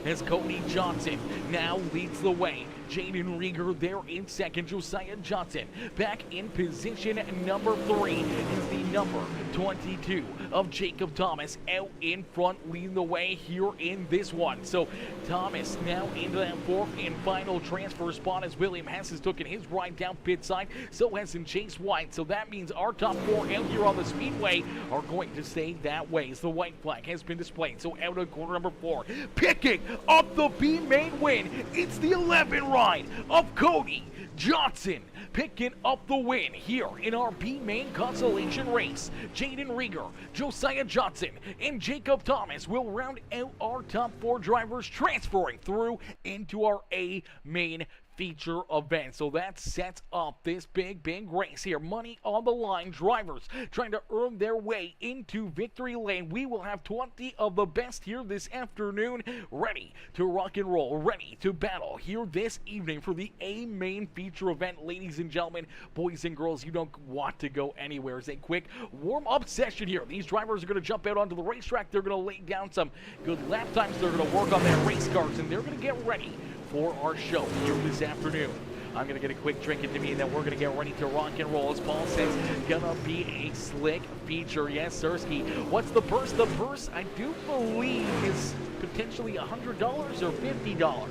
as Cody Johnson now leads the way. Jaden Rieger there in second. Josiah Johnson back in position number 3 is the number 22 of Jacob Thomas out in front, leading the way here in this one. So Thomas now into that fourth and final transfer spot as William Hess has taken his ride down pit side. So has Chase White. So that means our top 4 out here on the Speedway are going to stay that way as the white flag has been displayed. So out of corner number 4, picking up the B main win, it's the 11 ride of Cody Johnson picking up the win here in our B main consolation race. Jaden Rieger, Josiah Johnson, and Jacob Thomas will round out our top 4 drivers, transferring through into our A main feature event. So that sets up this big race here. Money on the line. Drivers trying to earn their way into victory lane. We will have 20 of the best here this afternoon, ready to rock and roll, ready to battle here this evening for the A main feature event. Ladies and gentlemen, boys and girls, you don't want to go anywhere. It's a quick warm-up session here. These drivers are going to jump out onto the racetrack. They're going to lay down some good lap times. They're going to work on their race cars, and they're going to get ready for our show here this afternoon. I'm going to get a quick drink into me, and then we're going to get ready to rock and roll. As Paul says, gonna be a slick feature. Yes, Sirski. What's the purse? The purse, I do believe, is potentially $100 or $50.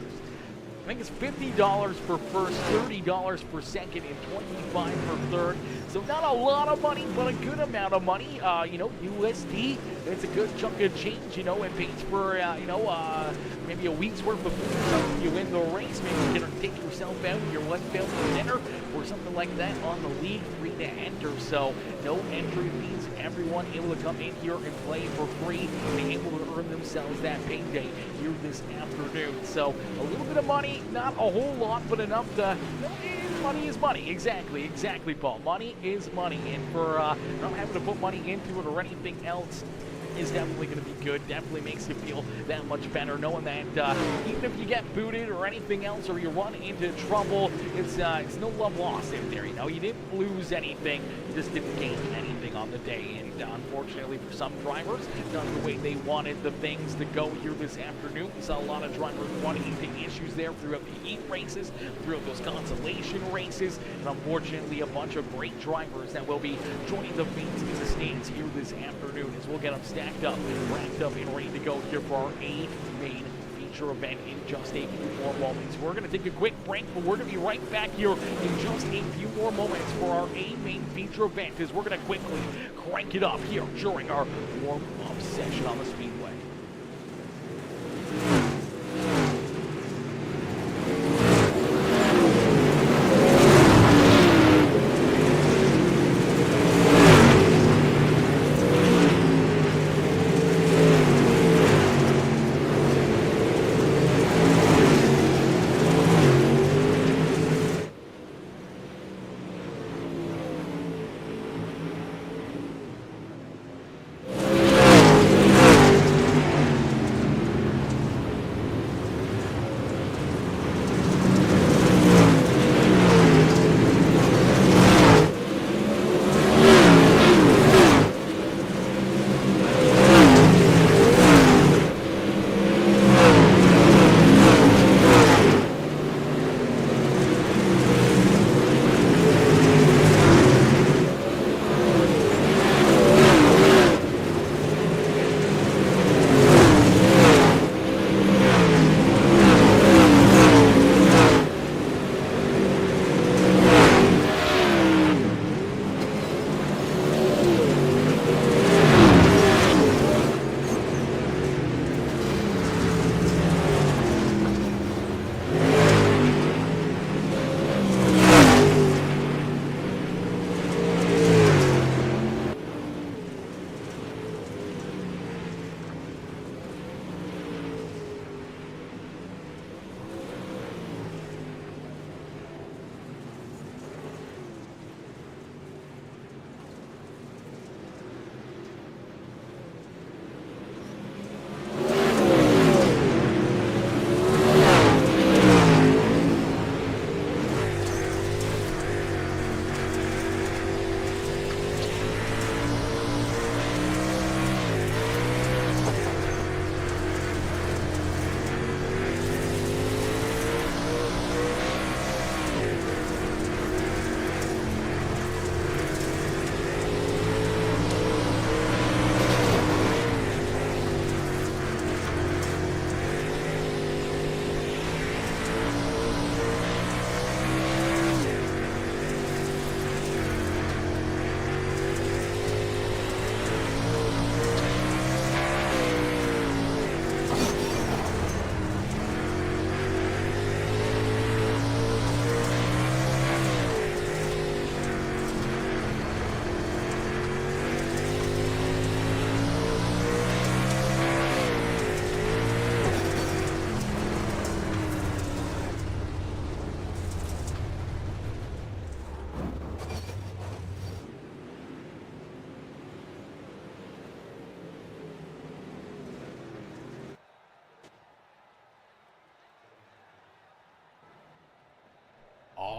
I think it's $50 for first, $30 for second, and $25 for third. So not a lot of money, but a good amount of money. USD, it's a good chunk of change. It pays for, maybe a week's worth of food or something. You win the race, maybe you can take yourself out with your lunch bill for dinner or something like that on the league, free to enter. So no entry fees, everyone able to come in here and play for free, being able to earn themselves that payday here this afternoon. So a little bit of money, not a whole lot, but enough to, money is money. Exactly, Paul. Money is money, and for not having to put money into it or anything else is definitely going to be good. Definitely makes you feel that much better knowing that even if you get booted or anything else, or you run into trouble, it's no love lost in there. You didn't lose anything, you just didn't gain anything on the day. And unfortunately for some drivers, not the way they wanted the things to go here this afternoon. We saw a lot of drivers running into issues there throughout the heat races, throughout those consolation races, and unfortunately a bunch of great drivers that will be joining the mains in the stands here this afternoon as we'll get them stacked up, racked up, and ready to go here for our A main feature event in just a few more moments. We're going to take a quick break, but we're going to be right back here in just a few more moments for our A main feature event as we're going to quickly crank it up here during our warm-up session on the Speedway.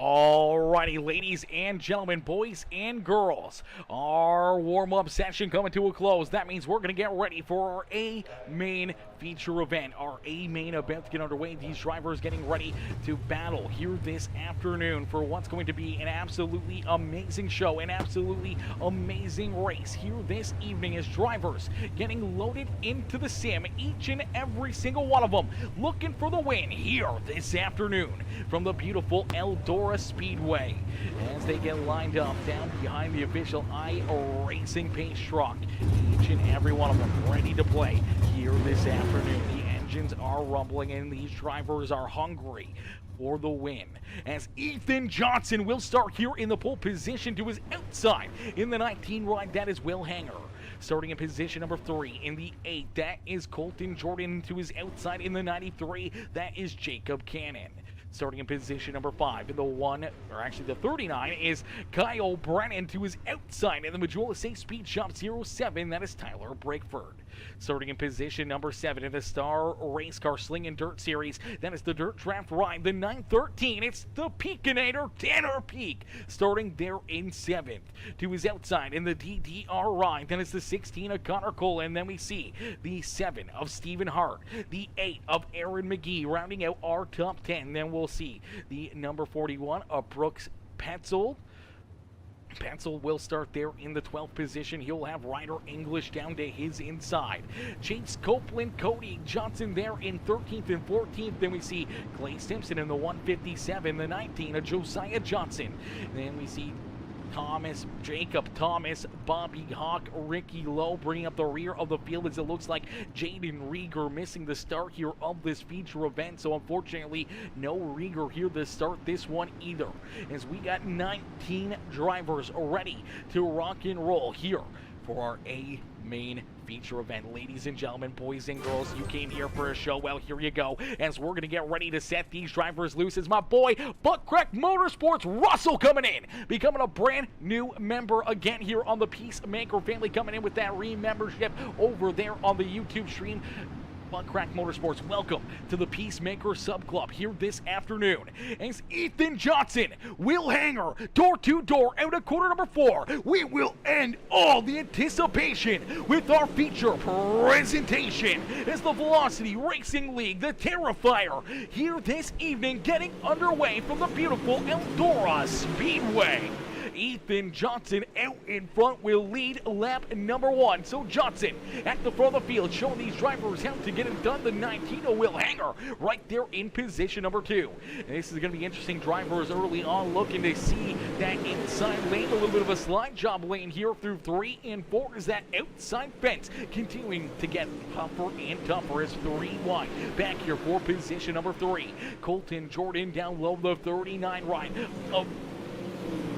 Alrighty, ladies and gentlemen, boys and girls, our warm-up session coming to a close. That means we're going to get ready for our A main feature event. Our A main event to get underway. These drivers getting ready to battle here this afternoon for what's going to be an absolutely amazing show, an absolutely amazing race here this evening as drivers getting loaded into the sim, each and every single one of them looking for the win here this afternoon from the beautiful Eldora Speedway as they get lined up down behind the official iRacing pace truck. Each and every one of them ready to play here this afternoon. The engines are rumbling and these drivers are hungry for the win. As Ethan Johnson will start here in the pole position to his outside in the 19 ride, that is Will Hanger. Starting in position number 3 in the 8, that is Colton Jordan. To his outside in the 93, that is Jacob Cannon. Starting in position number 5 in the 1, or actually the 39, is Kyle Brennan. To his outside in the Majula Safe Speed Shop 07, that is Tyler Breakford. Starting in position number 7 in the Star Race Car Sling and Dirt Series, that is the Dirt Draft Ride, the 913, it's the Peakinator, Tanner Peak, starting there in 7th. To his outside in the DDR Ride, that is the 16 of Connor Cole, and then we see the 7 of Stephen Hart, the 8 of Aaron McGee, rounding out our top 10. Then we'll see the number 41 of Brooks Petzel. Pencil will start there in the 12th position. He'll have Ryder English down to his inside. Chase Copeland, Cody Johnson there in 13th and 14th. Then we see Clay Simpson in the 157, the 19 of Josiah Johnson. Then we see Jacob Thomas, Bobby Hawk, Ricky Lowe bringing up the rear of the field as it looks like Jaden Rieger missing the start here of this feature event. So unfortunately, no Rieger here to start this one either. As we got 19 drivers ready to rock and roll here for our A main feature event. Ladies and gentlemen, boys and girls, you came here for a show. Well, here you go. As we're going to get ready to set these drivers loose, is my boy, Buttcrack Motorsports, Russell, coming in, becoming a brand new member again here on the Peacemaker family, coming in with that re-membership over there on the YouTube stream. Buttcrack Motorsports, welcome to the Peacemaker Sub Club here this afternoon. As Ethan Johnson, Will Hanger, door to door out of quarter number 4. We will end all the anticipation with our feature presentation as the Velocity Racing League, the Terrifier, here this evening, getting underway from the beautiful Eldora Speedway. Ethan Johnson out in front will lead lap number 1. So Johnson at the front of the field showing these drivers how to get it done. The 19 Will Hanger right there in position number 2. And this is going to be interesting. Drivers early on looking to see that inside lane, a little bit of a slide job lane here through 3 and 4 is that outside fence continuing to get tougher and tougher as 3 wide. Back here for position number 3. Colton Jordan down low, the 39 right of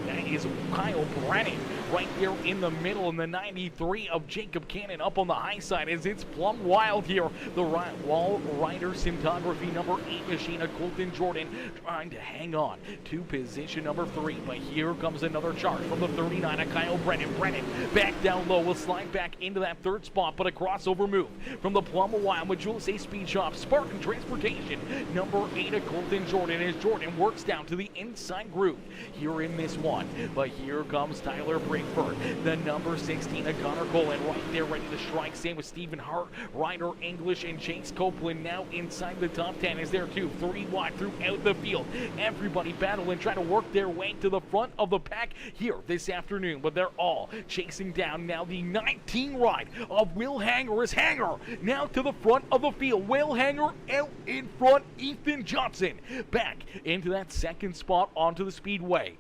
that is Kyle Brennan right there in the middle, in the 93 of Jacob Cannon up on the high side as it's plumb wild here. The Wall Rider Syntography number 8 machine of Colton Jordan trying to hang on to position number 3, but here comes another charge from the 39 of Kyle Brennan. Brennan back down low, will slide back into that 3rd spot, but a crossover move from the Plum Wild with Jules A Speed Shop, Spartan Transportation number 8 of Colton Jordan as Jordan works down to the inside groove here in this one. But here comes Tyler Breakford, the number 16 of Connor Colin, right there ready to strike. Same with Stephen Hart, Ryder English, and Chase Copeland now inside the top 10 is there too. 3 wide throughout the field. Everybody battling, trying to work their way to the front of the pack here this afternoon, but they're all chasing down now the 19 ride of Will Hanger is Hanger now to the front of the field. Will Hanger out in front, Ethan Johnson back into that 2nd spot onto the speedway.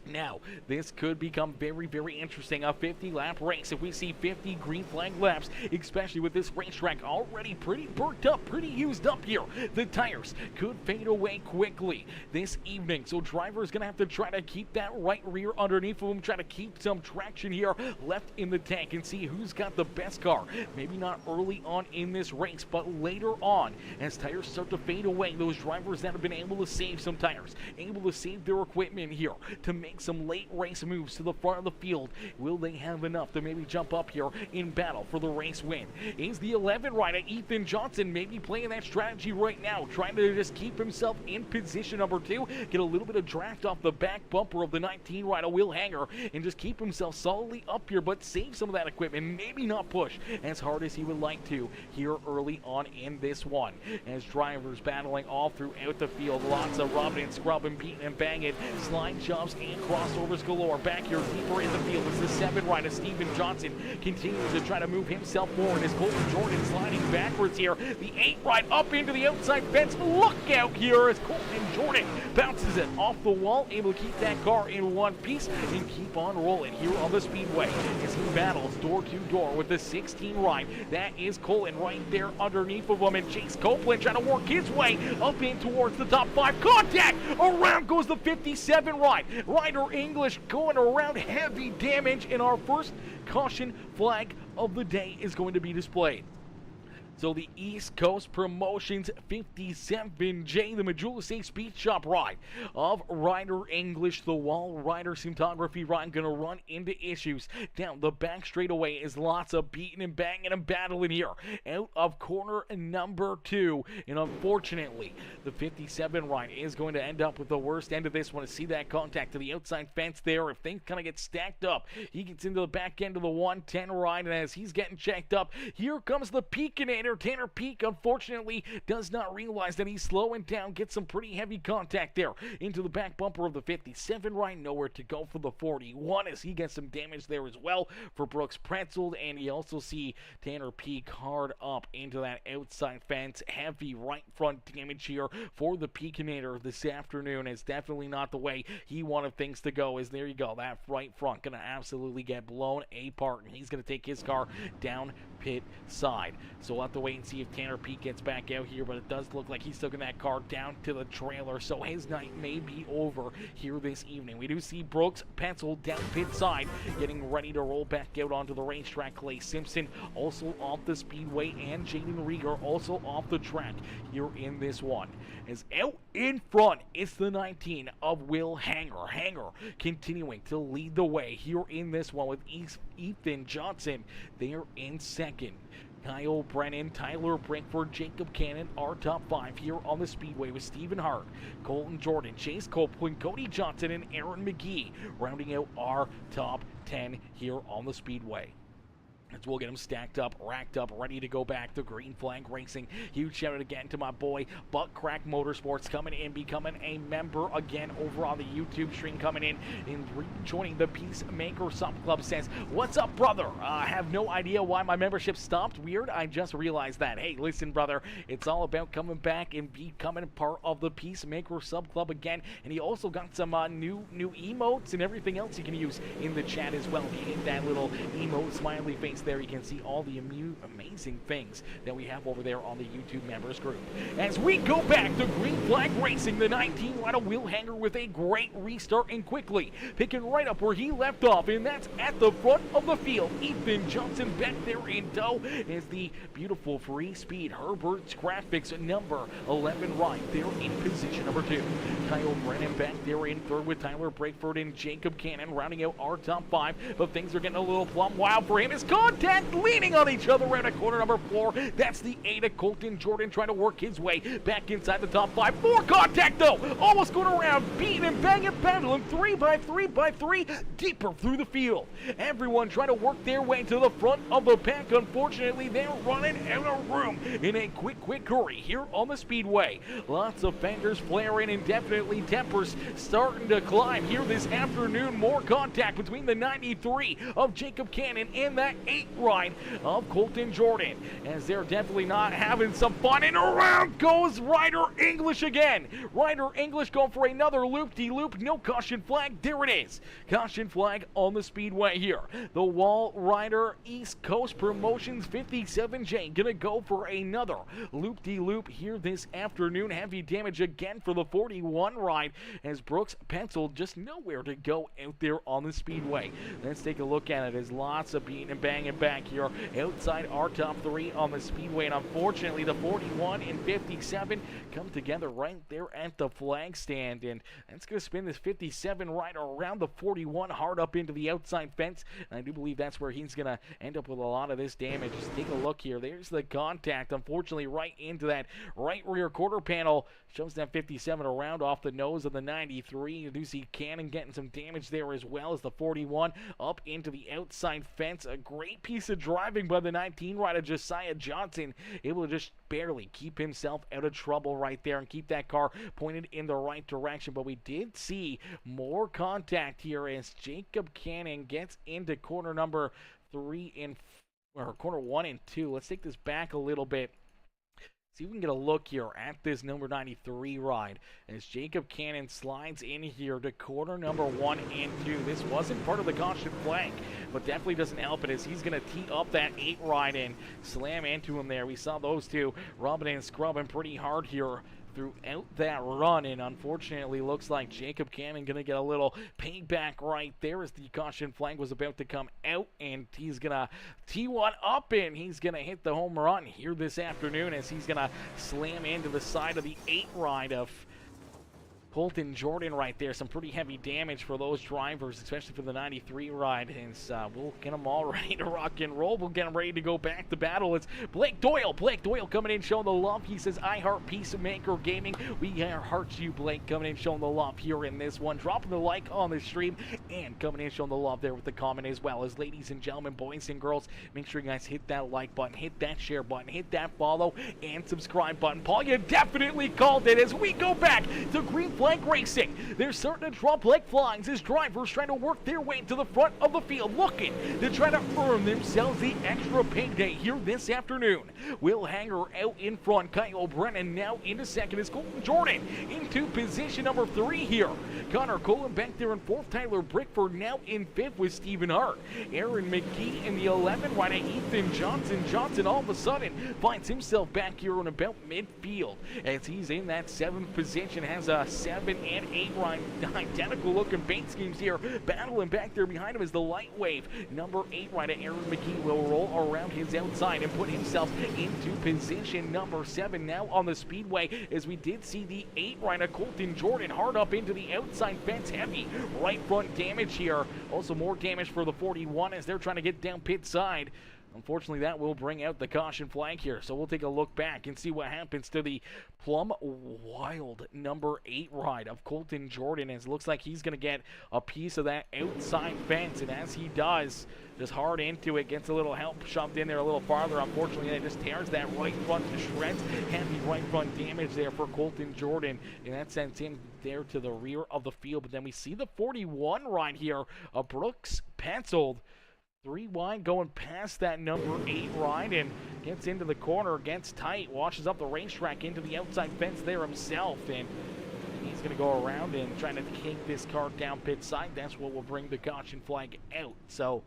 Now, this could become very, very interesting. A 50-lap race. If we see 50 green flag laps, especially with this racetrack already pretty burnt up, pretty used up here, the tires could fade away quickly this evening. So drivers going to have to try to keep that right rear underneath of them, try to keep some traction here left in the tank and see who's got the best car. Maybe not early on in this race, but later on as tires start to fade away, those drivers that have been able to save some tires, able to save their equipment here to make some late race moves to the front of the field. Will they have enough to maybe jump up here in battle for the race win? Is the 11 rider Ethan Johnson maybe playing that strategy right now, trying to just keep himself in position number 2, get a little bit of draft off the back bumper of the 19 rider Will Hanger, and just keep himself solidly up here, but save some of that equipment, maybe not push as hard as he would like to here early on in this one. As drivers battling all throughout the field, lots of rubbing and scrubbing, beating and banging, slide jumps and crossovers galore. Back here deeper in the field is the 7 rider Stephen Johnson, continues to try to move himself forward as Colton Jordan sliding backwards here. The 8 ride up into the outside fence. Look out here as Colton Jordan bounces it off the wall, able to keep that car in one piece and keep on rolling here on the speedway as he battles door to door with the 16 ride. That is Colton right there underneath of him, and Chase Copeland trying to work his way up in towards the top 5. Contact! Around goes the 57 ride. Ryder English going around, heavy damage, and our first caution flag of the day is going to be displayed. So the East Coast Promotions 57J, the Majula State Speed Shop ride of Ryder English, the wall rider cinematography ride, going to run into issues. Down the back straightaway is lots of beating and banging and battling here. Out of corner number 2, and unfortunately, the 57 ride is going to end up with the worst end of this one. To see that contact to the outside fence there, if things kind of get stacked up, he gets into the back end of the 110 ride, and as he's getting checked up, here comes the Peakinator. Tanner Peak, unfortunately, does not realize that he's slowing down, gets some pretty heavy contact there into the back bumper of the 57 right. Nowhere to go for the 41 as he gets some damage there as well for Brooks Pretzel, and you also see Tanner Peak hard up into that outside fence. Heavy right front damage here for the Peakinator this afternoon. It's definitely not the way he wanted things to go, as there you go, that right front gonna absolutely get blown apart, and he's gonna take his car down pit side. So we'll have to wait and see if Tanner Peak gets back out here, but it does look like he's taking that car down to the trailer, so his night may be over here this evening. We do see Brooks Pencil down pit side, getting ready to roll back out onto the racetrack. Clay Simpson also off the speedway, and Jaden Rieger also off the track here in this one. As out in front, it's the 19 of Will Hanger. Hanger continuing to lead the way here in this one with Ethan Johnson there in second. Kyle Brennan, Tyler Brinkford, Jacob Cannon are top 5 here on the speedway with Stephen Hart, Colton Jordan, Chase Copeland, Cody Johnson, and Aaron McGee rounding out our top 10 here on the speedway. As we'll get them stacked up, racked up, ready to go back to Green Flag Racing. Huge shout out again to my boy Buck Crack Motorsports coming in, becoming a member again over on the YouTube stream, coming in and joining the Peacemaker Sub Club. Says, what's up, brother? I have no idea why my membership stopped. Weird, I just realized that. Hey, listen, brother, it's all about coming back and becoming part of the Peacemaker Sub Club again. And he also got some new emotes and everything else you can use in the chat as well. If you hit that little emote smiley face there, you can see all the amazing things that we have over there on the YouTube members group. As we go back to Green Flag Racing, the 19 rider Will Hanger with a great restart and quickly picking right up where he left off, and that's at the front of the field. Ethan Johnson back there in tow as the beautiful Free Speed Herbert's Graphics number 11 ride there in position number 2. Kyle Brennan back there in third with Tyler Brakeford and Jacob Cannon rounding out our top 5, but things are getting a little plumb wild for him. His contact leaning on each other around at corner number 4. That's the 8 of Colton Jordan trying to work his way back inside the top 5. More contact though, almost going around, beating and banging, battling 3 by 3 by 3 deeper through the field. Everyone trying to work their way to the front of the pack. Unfortunately, they're running out of room in a quick hurry here on the speedway. Lots of fenders flaring and definitely tempers starting to climb here this afternoon. More contact between the 93 of Jacob Cannon and that 8 ride of Colton Jordan, as they're definitely not having some fun. And around goes Ryder English again. Ryder English going for another loop-de-loop. No caution flag. There it is. Caution flag on the speedway here. The Wall Rider East Coast Promotions 57J gonna go for another loop-de-loop here this afternoon. Heavy damage again for the 41 ride as Brooks Pencil just nowhere to go out there on the speedway. Let's take a look at it as lots of beating and banging banging back here outside our top three on the Speedway. And unfortunately, the 41 and 57 come together right there at the flag stand. And that's going to spin this 57 right around the 41, hard up into the outside fence. And I do believe that's where he's going to end up with a lot of this damage. Just take a look here. There's the contact, unfortunately, right into that right rear quarter panel. Shows that 57 around off the nose of the 93. You do see Cannon getting some damage there as well as the 41 up into the outside fence. A great piece of driving by the 19 rider Josiah Johnson, able to just barely keep himself out of trouble right there and keep that car pointed in the right direction. But we did see more contact here as Jacob Cannon gets into corner number 3 and or corner 1 and 2. Let's take this back a little bit. See if we can get a look here at this number 93 ride as Jacob Cannon slides in here to corner number 1 and 2. This wasn't part of the caution flag, but definitely doesn't help it as he's going to tee up that 8 ride and slam into him there. We saw those two rubbing and scrubbing pretty hard here throughout that run, and unfortunately looks like Jacob Cannon going to get a little payback right there as the caution flag was about to come out, and he's going to tee one up and he's going to hit the home run here this afternoon as he's going to slam into the side of the 8 ride of Colton Jordan right there. Some pretty heavy damage for those drivers, especially for the 93 ride. And we'll get them all ready to rock and roll. We'll get them ready to go back to battle. It's Blake Doyle. Blake Doyle coming in, showing the love. He says, I heart Peacemaker Gaming. We heart you, Blake, coming in, showing the love here in this one. Dropping the like on the stream and coming in, showing the love there with the comment as well. As ladies and gentlemen, boys and girls, make sure you guys hit that like button, hit that share button, hit that follow, and subscribe button. Paul, you definitely called it as we go back to Green Flag Racing. They're starting to drop like flies as drivers trying to work their way to the front of the field, looking to try to earn themselves the extra payday here this afternoon. Will Hanger out in front. Kyle Brennan now into second as Colton Jordan into position number 3 here. Connor Cullen back there in 4th. Tyler Brickford now in 5th with Stephen Hart. Aaron McGee in the 11 right at Ethan Johnson. Johnson all of a sudden finds himself back here in about midfield as he's in that 7th position. Has a 7 and 8 ride, identical looking paint schemes here. Battling back there behind him is the light wave. Number 8 rider Aaron McGee will roll around his outside and put himself into position number 7 now on the Speedway, as we did see the 8 rider Colton Jordan hard up into the outside fence. Heavy right front damage here. Also more damage for the 41 as they're trying to get down pit side. Unfortunately, that will bring out the caution flag here. So we'll take a look back and see what happens to the Plum Wild number 8 ride of Colton Jordan. As it looks like he's going to get a piece of that outside fence. And as he does, just hard into it, gets a little help shoved in there a little farther. Unfortunately, it just tears that right front to shreds. Heavy right front damage there for Colton Jordan. And that sends him there to the rear of the field. But then we see the 41 ride here of Brooks Petzold. 3 wide going past that number 8 ride and gets into the corner, gets tight, washes up the racetrack into the outside fence there himself, and he's going to go around and trying to kick this car down pit side. That's what will bring the caution flag out. So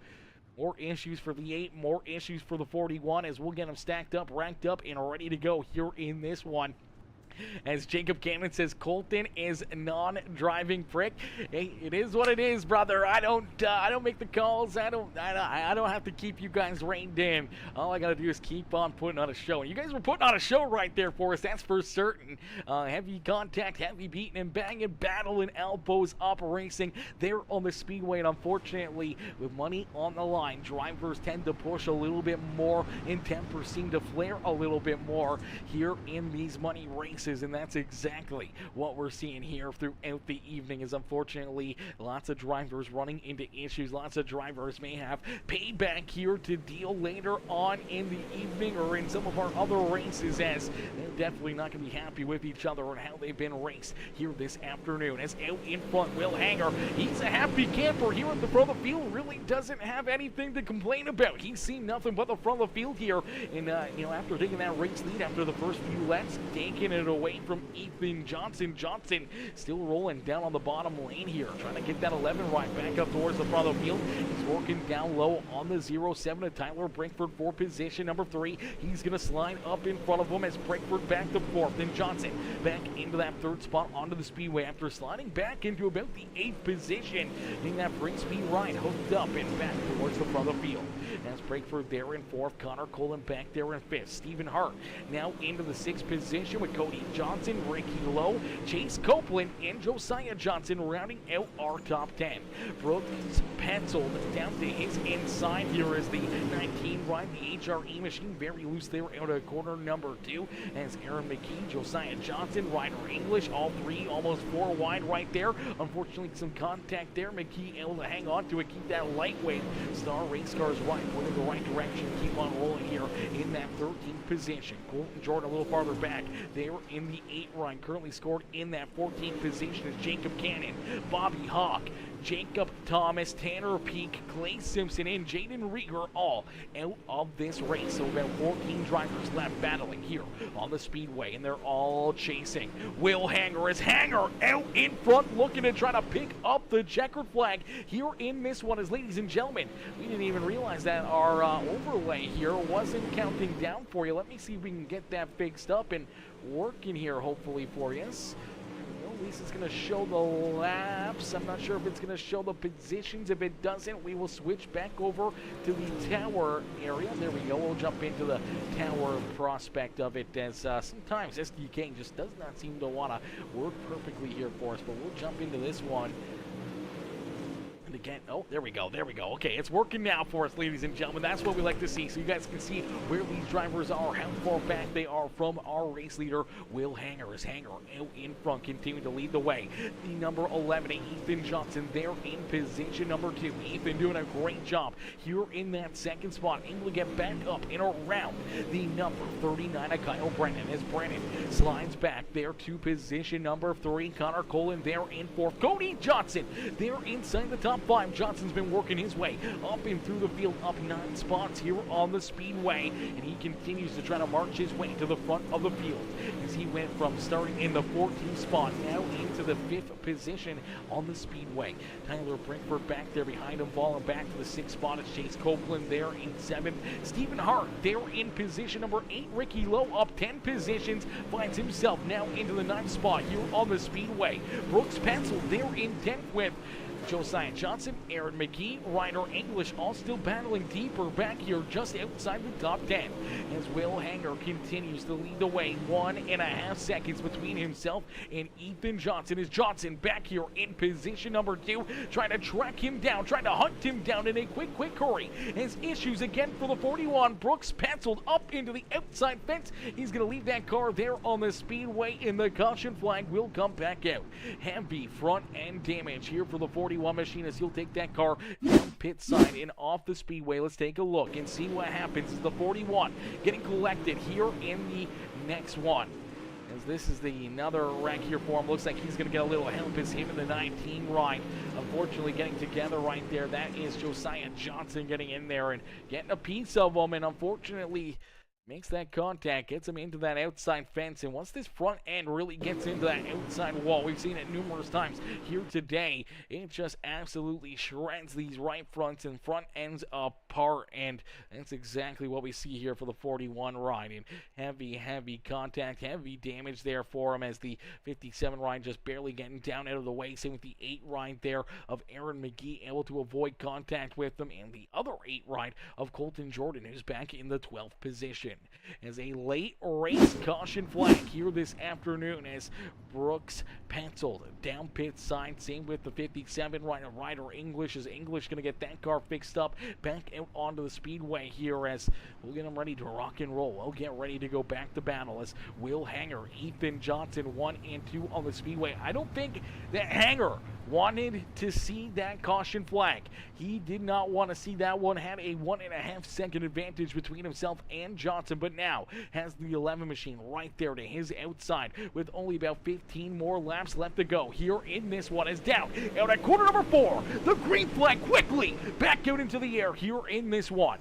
more issues for the 8, more issues for the 41 as we'll get them stacked up, ranked up, and ready to go here in this one. As Jacob Cannon says, Colton is non-driving prick. Hey, it is what it is, brother. I don't make the calls. I don't have to keep you guys reined in. All I gotta do is keep on putting on a show. And you guys were putting on a show right there for us. That's for certain. Heavy contact, heavy beating and banging, battle and elbows up racing there on the Speedway. And unfortunately, with money on the line, drivers tend to push a little bit more, and tempers seem to flare a little bit more here in these money races. And that's exactly what we're seeing here throughout the evening. Is unfortunately lots of drivers running into issues. Lots of drivers may have payback here to deal later on in the evening or in some of our other races, as they're definitely not going to be happy with each other and how they've been raced here this afternoon. As out in front, Will Hanger, he's a happy camper here at the front of the field. Really doesn't have anything to complain about. He's seen nothing but the front of the field here, and after taking that race lead after the first few laps, taking it away from Ethan Johnson. Johnson still rolling down on the bottom lane here, trying to get that 11 right back up towards the front of the field. He's working down low on the 0-7 to Tyler Brinkford for position number 3. He's going to slide up in front of him as Brinkford back to 4th. Then Johnson back into that 3rd spot onto the Speedway after sliding back into about the 8th position. Getting that brake speed right hooked up and back towards the front of the field. As Brinkford there in 4th, Connor Colin back there in 5th. Stephen Hart now into the 6th position with Cody Johnson, Ricky Lowe, Chase Copeland, and Josiah Johnson rounding out our top 10. Brooks penciled down to his inside here as the 19 ride, the HRE machine, very loose there out of corner number 2 as Aaron McKee, Josiah Johnson, Ryder English, all 3 almost 4 wide right there. Unfortunately, some contact there. McKee able to hang on to it, keep that lightweight. Star Race Cars right, going in the right direction, keep on rolling here in that 13th position. Colton Jordan a little farther back. They were in the 8 run, currently scored in that 14th position is Jacob Cannon, Bobby Hawk, Jacob Thomas, Tanner Peak, Clay Simpson, and Jaden Rieger all out of this race. So about 14 drivers left battling here on the Speedway, and they're all chasing. Will Hanger is Hanger out in front, looking to try to pick up the checkered flag here in this one. As ladies and gentlemen, we didn't even realize that our overlay here wasn't counting down for you. Let me see if we can get that fixed up and working here, hopefully for you. At least it's going to show the laps. I'm not sure if it's going to show the positions. If it doesn't, we will switch back over to the tower area. There we go. We'll jump into the tower prospect of it, as sometimes SDK just does not seem to want to work perfectly here for us. But we'll jump into this one. Again, oh, there we go. Okay, it's working now for us, ladies and gentlemen. That's what we like to see, so you guys can see where these drivers are, how far back they are from our race leader. Will Hanger is Hanger out in front, continuing to lead the way. The number 11, Ethan Johnson, there in position number 2. Ethan doing a great job here in that 2nd spot, able to get back up and around the number 39, Kyle Brennan, as Brennan slides back there to position number 3. Connor Colin there in 4th. Cody Johnson there inside the top 5. Johnson's been working his way up and through the field, up 9 spots here on the Speedway, and he continues to try to march his way to the front of the field as he went from starting in the 14th spot now into the 5th position on the Speedway. Tyler Brinkford back there behind him, falling back to the 6th spot. It's Chase Copeland there in 7th. Stephen Hart there in position number 8. Ricky Lowe up 10 positions, finds himself now into the 9th spot here on the Speedway. Brooks Pencil there in 10th with Josiah Johnson, Aaron McKee, Ryder English all still battling deeper back here just outside the top 10 as Will Hanger continues to lead the way. 1.5 seconds between himself and Ethan Johnson, as Johnson back here in position number 2, trying to track him down, trying to hunt him down in a quick hurry. As issues again for the 41. Brooks penciled up into the outside fence. He's going to leave that car there on the Speedway, and the caution flag will come back out. Heavy front end damage here for the 41 machine as he'll take that car down pit side and off the Speedway. Let's take a look and see what happens as the 41 getting collected here in the next one. As this is another wreck here for him. Looks like he's going to get a little help as him in the 19 ride. Unfortunately, getting together right there. That is Josiah Johnson getting in there and getting a piece of him, and unfortunately makes that contact, gets him into that outside fence, and once this front end really gets into that outside wall, we've seen it numerous times here today, it just absolutely shreds these right fronts and front ends apart, and that's exactly what we see here for the 41 ride. And heavy contact, heavy damage there for him as the 57 ride just barely getting down out of the way. Same with the 8 ride there of Aaron McGee, able to avoid contact with them, and the other 8 ride of Colton Jordan, who's back in the 12th position. As a late race caution flag here this afternoon as Brooks penciled down pit side. Same with the 57 Ryder English, as English going to get that car fixed up back out onto the Speedway here as we'll get them ready to rock and roll. We'll get ready to go back to battle as Will Hanger, Ethan Johnson 1 and 2 on the Speedway. I don't think that Hanger wanted to see that caution flag. He did not want to see that one. Had a 1.5 second advantage between himself and Johnson, but now has the 11 machine right there to his outside with only about 15 more laps left to go here in this one. Is down out at corner number 4. The green flag quickly back out into the air here in this one.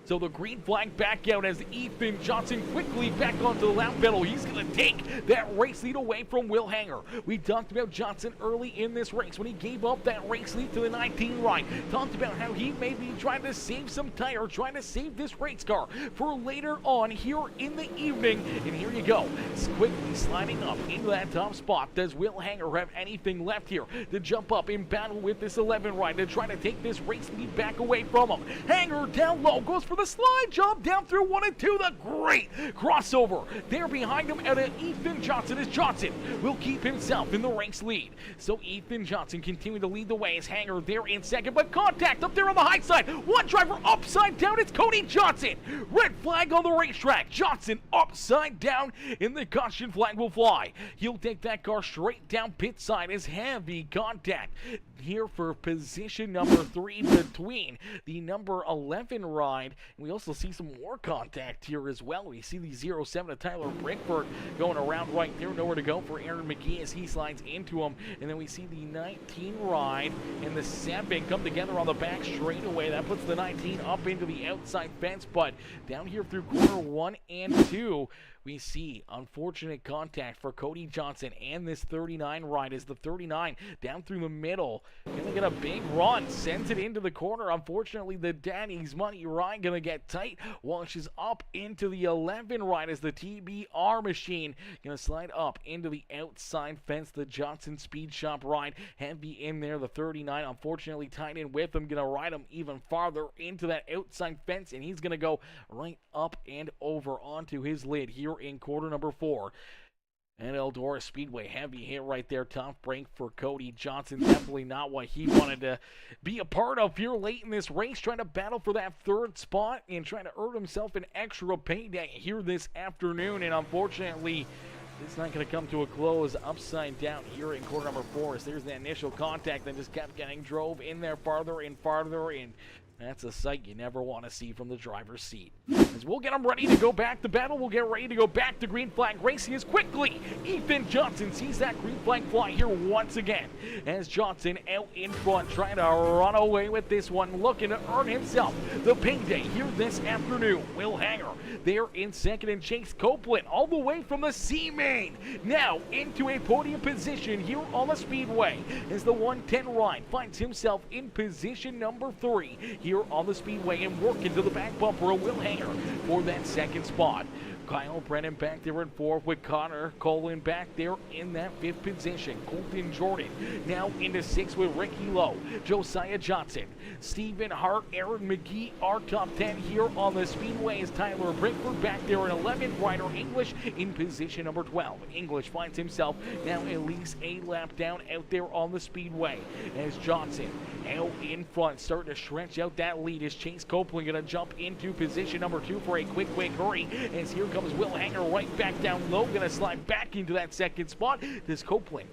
So the green flag back out as Ethan Johnson quickly back onto the lap pedal. He's going to take that race lead away from Will Hanger. We talked about Johnson early in this race when he gave up that race lead to the 19 ride. Talked about how he may be trying to save some tire, trying to save this race car for later on here in the evening. And here you go. It's quickly sliding up into that top spot. Does Will Hanger have anything left here to jump up in battle with this 11 ride to try to take this race lead back away from him? Hanger down low, goes for the slide job down through 1 and 2. The great crossover there behind him out of Ethan Johnson as Johnson will keep himself in the race lead. So Ethan Johnson continuing to lead the way as Hanger there in second, but contact up there on the high side. One driver upside down. It's Cody Johnson. Red flag on the racetrack. Johnson upside down and the caution flag will fly. He'll take that car straight down pit side as heavy contact here for position number 3 between the number 11 ride. We also see some more contact here as well. We see the 07 of Tyler Brickford going around right there. Nowhere to go for Aaron McGee as he slides into him. And then we see the 19 ride and the 7 come together on the back straightaway. That puts the 19 up into the outside fence. But down here through corner 1 and 2, we see unfortunate contact for Cody Johnson and this 39 ride as the 39 down through the middle. Gonna get a big run, sends it into the corner. Unfortunately, the Daddy's Money ride gonna get tight, launches up into the 11 ride as the TBR machine gonna slide up into the outside fence. The Johnson Speed Shop ride heavy in there. The 39 unfortunately tied in with him, gonna ride him even farther into that outside fence, and he's gonna go right up and over onto his lid here in quarter number 4. And Eldora Speedway, heavy hit right there. Tough break for Cody Johnson. Definitely not what he wanted to be a part of here late in this race. Trying to battle for that 3rd spot and trying to earn himself an extra payday here this afternoon. And unfortunately, it's not going to come to a close upside down here in quarter number 4. As there's that initial contact that just kept getting drove in there farther and farther. And that's a sight you never want to see from the driver's seat. As we'll get them ready to go back to battle, we'll get ready to go back to green flag racing as quickly Ethan Johnson sees that green flag fly here once again. As Johnson out in front trying to run away with this one, looking to earn himself the payday here this afternoon. Will Hanger there in second and Chase Copeland all the way from the C-Main. Now into a podium position here on the Speedway as the 110 ride finds himself in position number 3 here on the Speedway and working to the back bumper of Will Hanger for that 2nd spot. Kyle Brennan back there in 4th with Connor Colin back there in that 5th position. Colton Jordan now into 6th with Ricky Lowe, Josiah Johnson, Stephen Hart, Aaron McGee, our top 10 here on the Speedway as Tyler Brickford back there in 11th. Ryder English in position number 12. English finds himself now at least a lap down out there on the Speedway as Johnson out in front starting to stretch out that lead as Chase Copeland going to jump into position number 2 for a quick hurry as here comes Will Hanger right back down low, going to slide back into that 2nd spot. This Copeland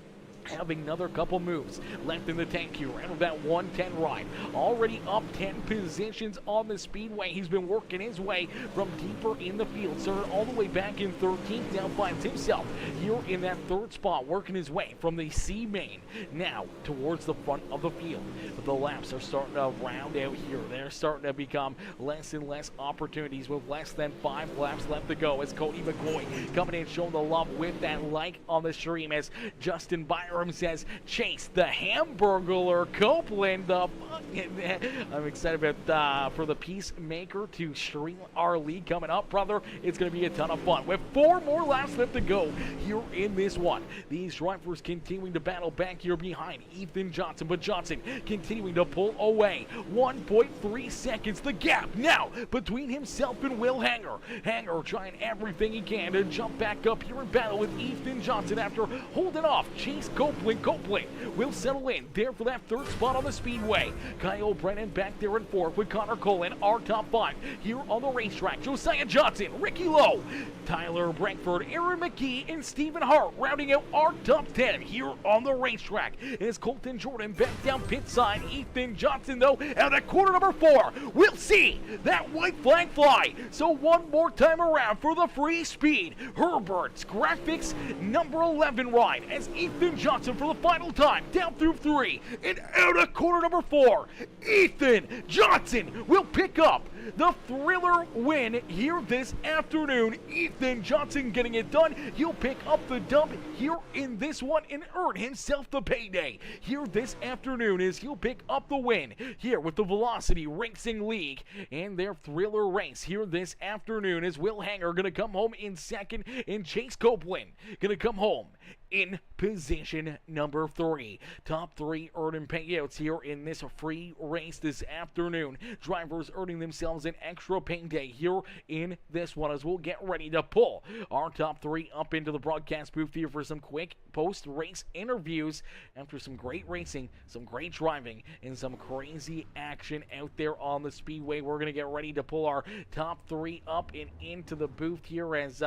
having another couple moves left in the tank here out of that 110 ride. Already up 10 positions on the Speedway. He's been working his way from deeper in the field. Started all the way back in 13th. Now finds himself here in that 3rd spot, working his way from the C-Main now towards the front of the field. But the laps are starting to round out here. They're starting to become less and less opportunities with less than 5 laps left to go as Cody McCoy coming in showing the love with that like on the stream as Justin Byram says, Chase the Hamburglar Copeland. I'm excited about for the Peacemaker to stream our league coming up, brother. It's going to be a ton of fun. With 4 more laps left to go here in this one. These drivers continuing to battle back here behind Ethan Johnson, but Johnson continuing to pull away. 1.3 seconds the gap now between himself and Will Hanger. Hanger trying everything he can to jump back up here in battle with Ethan Johnson after holding off Chase Copeland. Copeland will settle in there for that 3rd spot on the Speedway. Kyle Brennan back there in 4th with Connor Colin, our top 5 here on the racetrack. Josiah Johnson, Ricky Lowe, Tyler Brankford, Aaron McGee, and Stephen Hart rounding out our top 10 here on the racetrack. As Colton Jordan back down pit side. Ethan Johnson, though, out at quarter number 4. We'll see that white flag fly. So one more time around for the free speed. Herbert's Graphics number 11 ride as Ethan Johnson for the final time down through 3 and out of quarter number 4. Ethan Johnson will pick up the thriller win here this afternoon. Ethan Johnson getting it done. He'll pick up the dub here in this one and earn himself the payday here this afternoon as he'll pick up the win here with the Velocity Racing League and their thriller race here this afternoon as Will Hanger going to come home in second and Chase Copeland going to come home in position number 3. Top 3 earning payouts here in this free race this afternoon. Drivers earning themselves an extra payday here in this one as we'll get ready to pull our top 3 up into the broadcast booth here for some quick post-race interviews after some great racing, some great driving, and some crazy action out there on the Speedway. We're going to get ready to pull our top 3 up and into the booth here as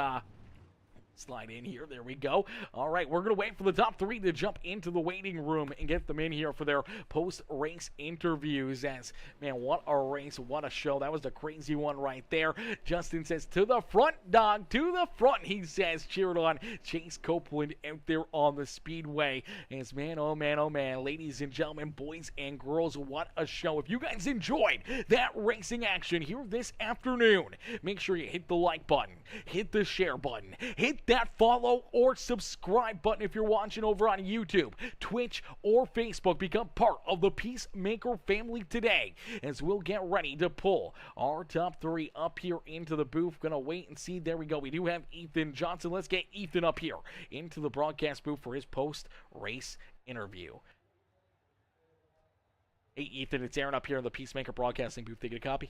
slide in here. There we go. All right, we're going to wait for the top 3 to jump into the waiting room and get them in here for their post-race interviews. As, man, what a race, what a show. That was the crazy one right there. Justin says, to the front, dog, to the front, he says, cheered on Chase Copeland out there on the Speedway. As, man, oh man, ladies and gentlemen, boys and girls, what a show. If you guys enjoyed that racing action here this afternoon, make sure you hit the like button, hit the share button, hit that follow or subscribe button if you're watching over on YouTube, Twitch, or Facebook. Become part of the Peacemaker family today as we'll get ready to pull our top 3 up here into the booth. Gonna wait and see. There we go. We do have Ethan Johnson. Let's get Ethan up here into the broadcast booth for his post-race interview. Hey, Ethan, it's Aaron up here in the Peacemaker broadcasting booth. Taking a copy?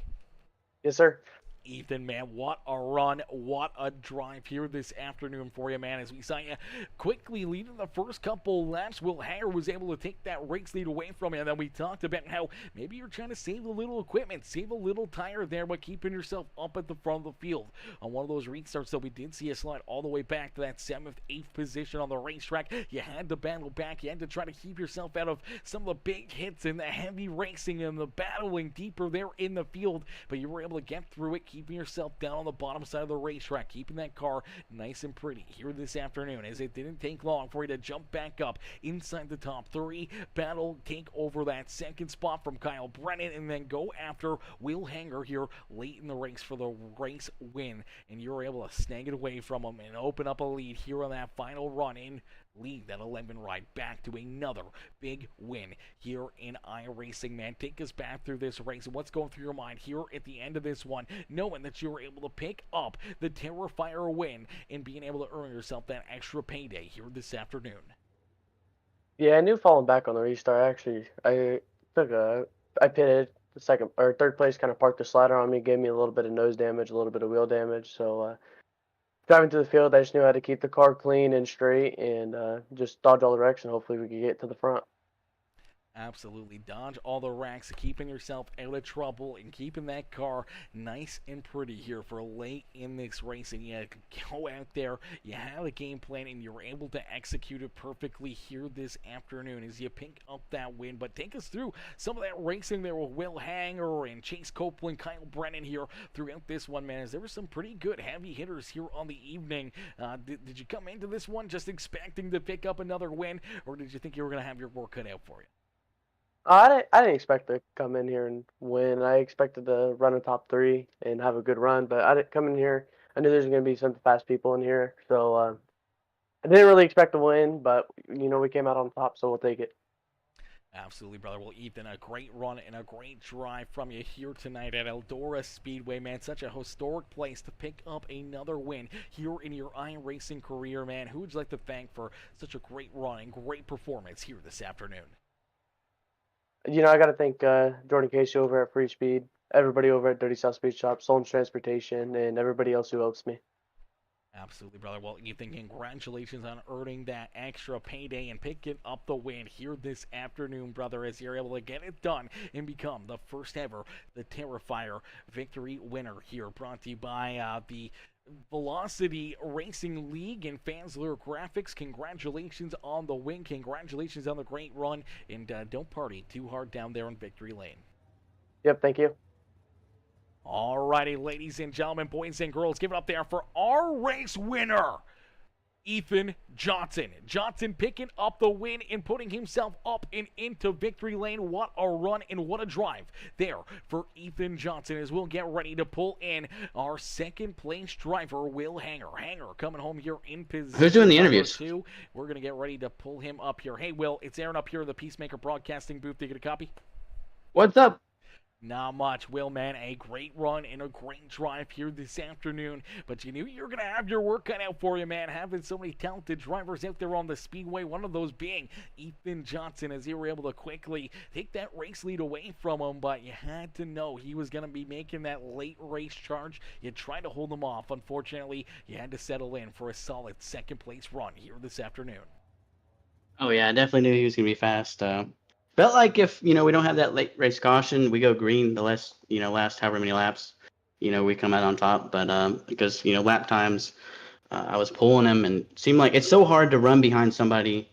Yes, sir. Ethan, man, what a run, what a drive here this afternoon for you, man, as we saw you quickly leading the first couple laps. Will Hanger was able to take that race lead away from you, and then we talked about how maybe you're trying to save a little equipment, save a little tire there, but keeping yourself up at the front of the field. On one of those restarts, though, we did see a slide all the way back to that 7th, 8th position on the racetrack. You had to battle back. You had to try to keep yourself out of some of the big hits and the heavy racing and the battling deeper there in the field, but you were able to get through it, keeping yourself down on the bottom side of the racetrack, keeping that car nice and pretty here this afternoon, as it didn't take long for you to jump back up inside the top 3, battle, take over that second spot from Kyle Brennan, and then go after Will Hanger here late in the race for the race win, and you were able to snag it away from him and open up a lead here on that final run in. Lead that 11 ride back to another big win here in iRacing, man. Take us back through this race and what's going through your mind here at the end of this one, knowing that you were able to pick up the Terrifier win and being able to earn yourself that extra payday here this afternoon. Yeah, I knew falling back on the restart. Actually, I pitted the second or third place, kind of parked the slider on me, gave me a little bit of nose damage, a little bit of wheel damage. So driving to the field, I just knew how to keep the car clean and straight and just dodge all the wrecks, and hopefully we could get to the front. Absolutely. Dodge all the wrecks, keeping yourself out of trouble and keeping that car nice and pretty here for late in this race. And you go out there, you have a game plan, and you're able to execute it perfectly here this afternoon as you pick up that win. But take us through some of that racing there with Will Hanger and Chase Copeland, Kyle Brennan here throughout this one, man, as there were some pretty good heavy hitters here on the evening. Did you come into this one just expecting to pick up another win, or did you think you were going to have your work cut out for you? I didn't expect to come in here and win. I expected to run a top 3 and have a good run, but I didn't come in here. I knew there's going to be some fast people in here, so I didn't really expect to win, but, you know, we came out on top, so we'll take it. Absolutely, brother. Well, Ethan, a great run and a great drive from you here tonight at Eldora Speedway, man. Such a historic place to pick up another win here in your iRacing career, man. Who would you like to thank for such a great run and great performance here this afternoon? You know, I got to thank Jordan Casey over at Free Speed, everybody over at Dirty South Speed Shop, Solon's Transportation, and everybody else who helps me. Absolutely, brother. Well, Ethan, congratulations on earning that extra payday and picking up the win here this afternoon, brother, as you're able to get it done and become the first ever the Terrifier victory winner here, brought to you by the Velocity Racing League and Fansler Graphics. Congratulations on the win. Congratulations on the great run. And don't party too hard down there in Victory Lane. Yep, thank you. All righty, ladies and gentlemen, boys and girls, give it up there for our race winner, Ethan Johnson. Johnson picking up the win and putting himself up and into victory lane. What a run and what a drive there for Ethan Johnson as we'll get ready to pull in our second place driver, Will Hanger. Hanger coming home here in position. Who's doing the interviews? 2. We're going to get ready to pull him up here. Hey, Will, it's Aaron up here in the Peacemaker Broadcasting booth. Did you get a copy? What's up? Not much, Will, man. A great run and a great drive here this afternoon. But you knew you were going to have your work cut out for you, man. Having so many talented drivers out there on the Speedway. One of those being Ethan Johnson, as you were able to quickly take that race lead away from him. But you had to know he was going to be making that late race charge. You tried to hold him off. Unfortunately, you had to settle in for a solid second place run here this afternoon. Oh yeah, I definitely knew he was gonna be fast. Felt like if we don't have that late race caution, we go green the last however many laps, we come out on top. But because lap times, I was pulling him and it seemed like it's so hard to run behind somebody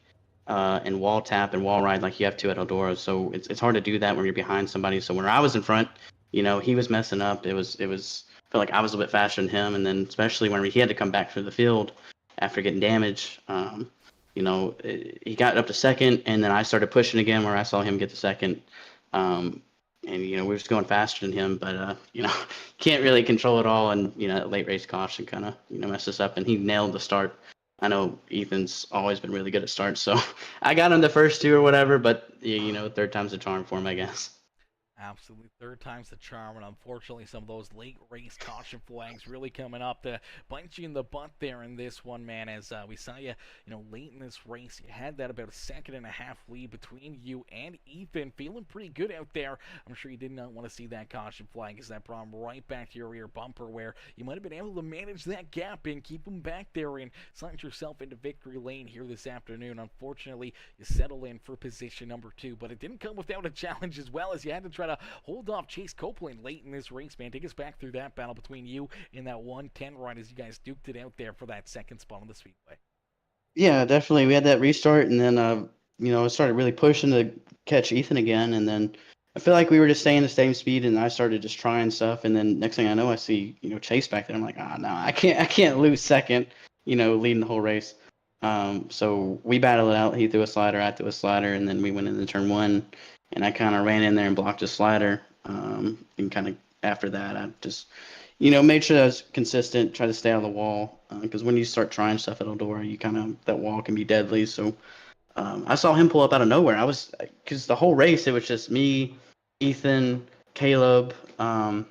and wall tap and wall ride like you have to at Eldora. So it's hard to do that when you're behind somebody. So when I was in front, he was messing up. It was felt like I was a little bit faster than him, and then especially when he had to come back through the field after getting damaged. He got up to second, and then I started pushing again where I saw him get to second. And we were just going faster than him, but can't really control it all, and that late race caution kind of messed us up, and he nailed the start. I know Ethan's always been really good at starts, so I got him the first 2 or whatever, but third time's the charm for him, I guess. Absolutely, third time's the charm, and unfortunately some of those late race caution flags really coming up to bite you in the butt there in this one, man, as we saw you, late in this race. You had that about a 1.5 second lead between you and Ethan, feeling pretty good out there. I'm sure you did not want to see that caution flag, as that brought him right back to your rear bumper, where you might have been able to manage that gap and keep him back there and slide yourself into victory lane here this afternoon. Unfortunately, you settle in for position number 2, but it didn't come without a challenge, as well as you had to try to hold off Chase Copeland late in this race, man. Take us back through that battle between you and that 110 ride as you guys duked it out there for that second spot on the Speedway. Yeah, definitely. We had that restart, and then I started really pushing to catch Ethan again, and then I feel like we were just staying the same speed, and I started just trying stuff, and then next thing I know, I see Chase back there. I'm like, no, I can't lose second, leading the whole race. So we battled it out. He threw a slider, I threw a slider, and then we went into turn 1. And I kind of ran in there and blocked his slider. And kind of after that, I just, made sure I was consistent, try to stay on the wall. Because when you start trying stuff at Eldora, that wall can be deadly. So I saw him pull up out of nowhere. Because the whole race, it was just me, Ethan, Caleb. And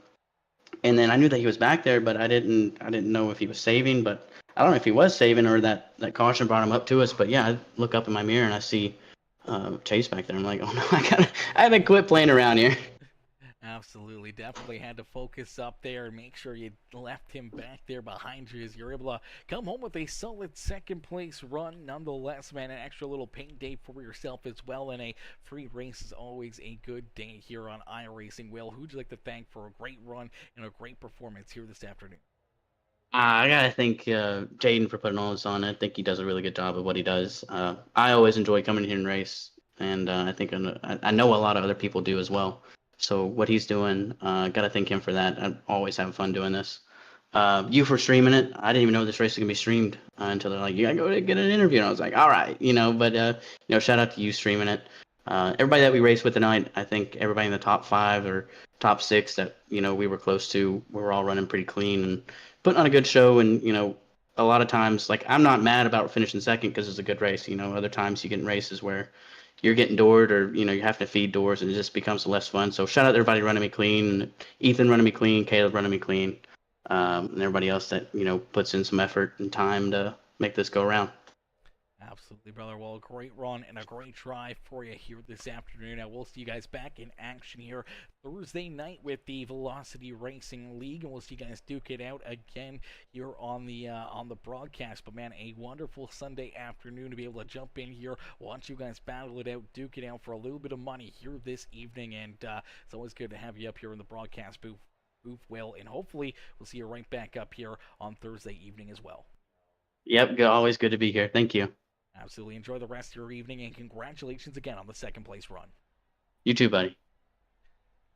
then I knew that he was back there, but I didn't know if he was saving. But I don't know if he was saving or that caution brought him up to us. But yeah, I look up in my mirror and I see Chase back there. I'm like, oh no, I haven't quit playing around here. Absolutely, definitely had to focus up there and make sure you left him back there behind you as you're able to come home with a solid second place run. Nonetheless, man, an extra little paint day for yourself as well, and a free race is always a good day here on iRacing. Will, who'd you like to thank for a great run and a great performance here this afternoon? I gotta thank Jaden for putting all this on. I think he does a really good job of what he does. I always enjoy coming here and race, and I think I know a lot of other people do as well. So what he's doing, gotta thank him for that. I always have fun doing this. You for streaming it. I didn't even know this race was gonna be streamed until they're like, you gotta go get an interview, and I was like, all right, But shout out to you streaming it. Everybody that we raced with tonight, I think everybody in the top 5 or top 6 that we were close to, we were all running pretty clean and putting on a good show. And a lot of times, like, I'm not mad about finishing second because it's a good race. Other times you get in races where you're getting doored or you have to feed doors and it just becomes less fun. So shout out to everybody running me clean, Ethan running me clean, Caleb running me clean, and everybody else that puts in some effort and time to make this go around. Absolutely, brother. Well, a great run and a great drive for you here this afternoon. And we'll see you guys back in action here Thursday night with the Velocity Racing League, and we'll see you guys duke it out again here on the broadcast. But man, a wonderful Sunday afternoon to be able to jump in here, watch you guys battle it out, duke it out for a little bit of money here this evening. And it's always good to have you up here in the broadcast booth, Will, and hopefully we'll see you right back up here on Thursday evening as well. Yep, always good to be here. Thank you. Absolutely. Enjoy the rest of your evening, and congratulations again on the second place run. You too, buddy.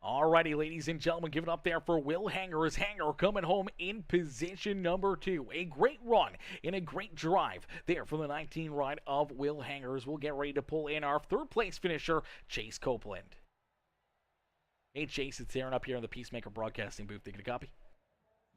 Alrighty, ladies and gentlemen, give it up there for Will Hanger as Hanger coming home in position number 2. A great run and a great drive there for the 19 ride of Will Hangers. We'll get ready to pull in our third place finisher, Chase Copeland. Hey, Chase, it's Aaron up here in the Peacemaker Broadcasting booth. Taking a copy?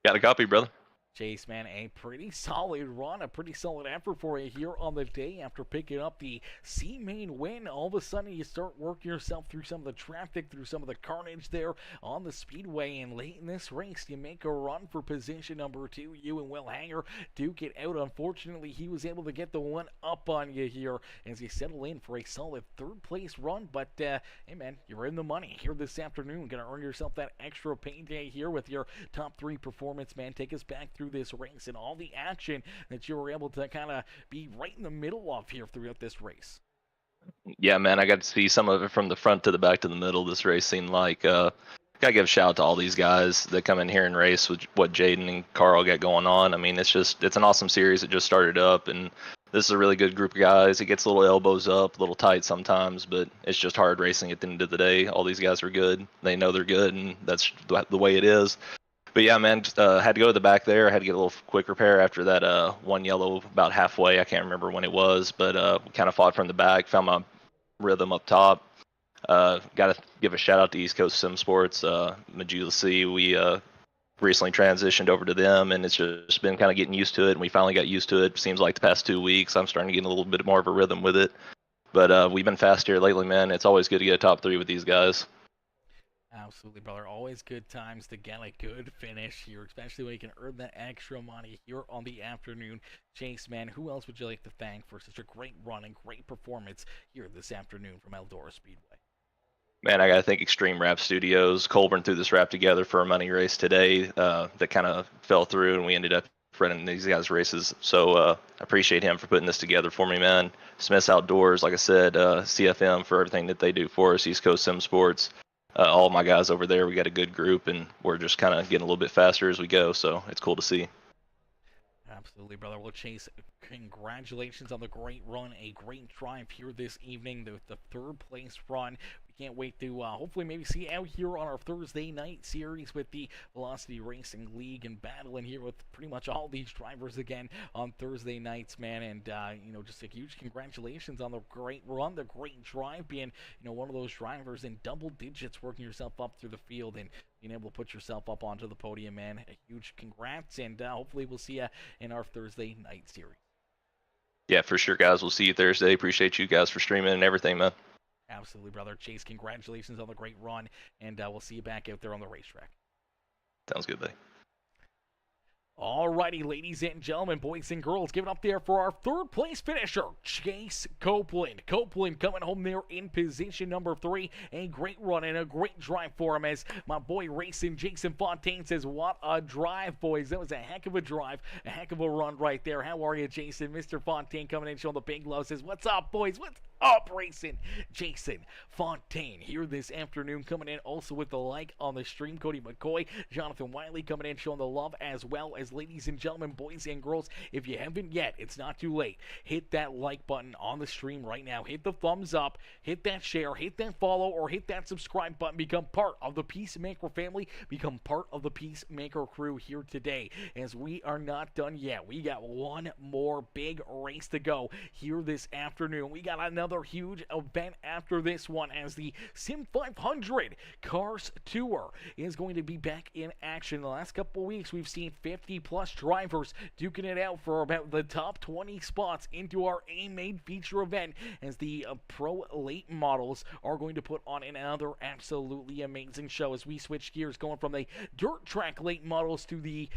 Got a copy, brother. Chase, man, a pretty solid run, a pretty solid effort for you here on the day after picking up the C-Main win. All of a sudden, you start working yourself through some of the traffic, through some of the carnage there on the Speedway, and late in this race, you make a run for position number 2. You and Will Hanger duke it out. Unfortunately, he was able to get the one up on you here as you settle in for a solid third-place run, but, hey, man, you're in the money here this afternoon. Going to earn yourself that extra payday here with your top 3 performance, man. Take us back through this race and all the action that you were able to kind of be right in the middle of here throughout this race. Yeah, man, I got to see some of it from the front to the back to the middle. This race seemed like, gotta give a shout out to all these guys that come in here and race with what Jaden and Carl got going on. I mean, it's an awesome series. It just started up, and this is a really good group of guys. It gets a little elbows up, a little tight sometimes, but it's just hard racing at the end of the day. All these guys are good. They know they're good, and that's the way it is. But yeah, man, just had to go to the back there. I had to get a little quick repair after that one yellow about halfway. I can't remember when it was, but we kind of fought from the back, found my rhythm up top. Got to give a shout out to East Coast Sim Sports, Majula C. We recently transitioned over to them, and it's just been kind of getting used to it, and we finally got used to it. Seems like the past 2 weeks, I'm starting to get a little bit more of a rhythm with it. But we've been fast here lately, man. It's always good to get a top 3 with these guys. Absolutely, brother. Always good times to get a good finish here, especially when you can earn that extra money here on the afternoon. Chase, man, who else would you like to thank for such a great run and great performance here this afternoon from Eldora Speedway? Man, I got to thank Extreme Rap Studios. Colburn threw this rap together for a money race today that kind of fell through, and we ended up running these guys' races. So I appreciate him for putting this together for me, man. Smith's Outdoors, like I said, CFM for everything that they do for us, East Coast Sim Sports. All of my guys over there, we got a good group, and we're just kind of getting a little bit faster as we go, so it's cool to see. Absolutely, brother. Well, Chase, congratulations on the great run, a great drive here this evening, the third place run. We can't wait to hopefully maybe see you out here on our Thursday night series with the Velocity Racing League and battling here with pretty much all these drivers again on Thursday nights, man. And, just a huge congratulations on the great run, the great drive, being, one of those drivers in double digits, working yourself up through the field and being able to put yourself up onto the podium, man. A huge congrats, and hopefully we'll see you in our Thursday night series. Yeah, for sure, guys. We'll see you Thursday. Appreciate you guys for streaming and everything, man. Absolutely, brother. Chase, congratulations on the great run, and we'll see you back out there on the racetrack. Sounds good, buddy. Alrighty, ladies and gentlemen, boys and girls, give it up there for our third place finisher, Chase Copeland. Copeland coming home there in position number 3. A great run and a great drive for him, as my boy Racing Jason Fontaine says, what a drive, boys. That was a heck of a drive, a heck of a run right there. How are you, Jason? Mr. Fontaine coming in showing the big love, says, what's up, boys? What's up, Racing Jason Fontaine here this afternoon, coming in also with the like on the stream. Cody McCoy, Jonathan Wiley coming in showing the love, as well as ladies and gentlemen, boys and girls, if you haven't yet, it's not too late. Hit that like button on the stream right now. Hit the thumbs up, hit that share, hit that follow, or hit that subscribe button. Become part of the Peacemaker family. Become part of the Peacemaker crew here today, as we are not done yet. We got one more big race to go here this afternoon. We got another huge event after this one, as the Sim 500 Cars Tour is going to be back in action. The last couple weeks, we've seen 50 plus drivers duking it out for about the top 20 spots into our A-Main feature event, as the pro late models are going to put on another absolutely amazing show, as we switch gears, going from the dirt track late models to the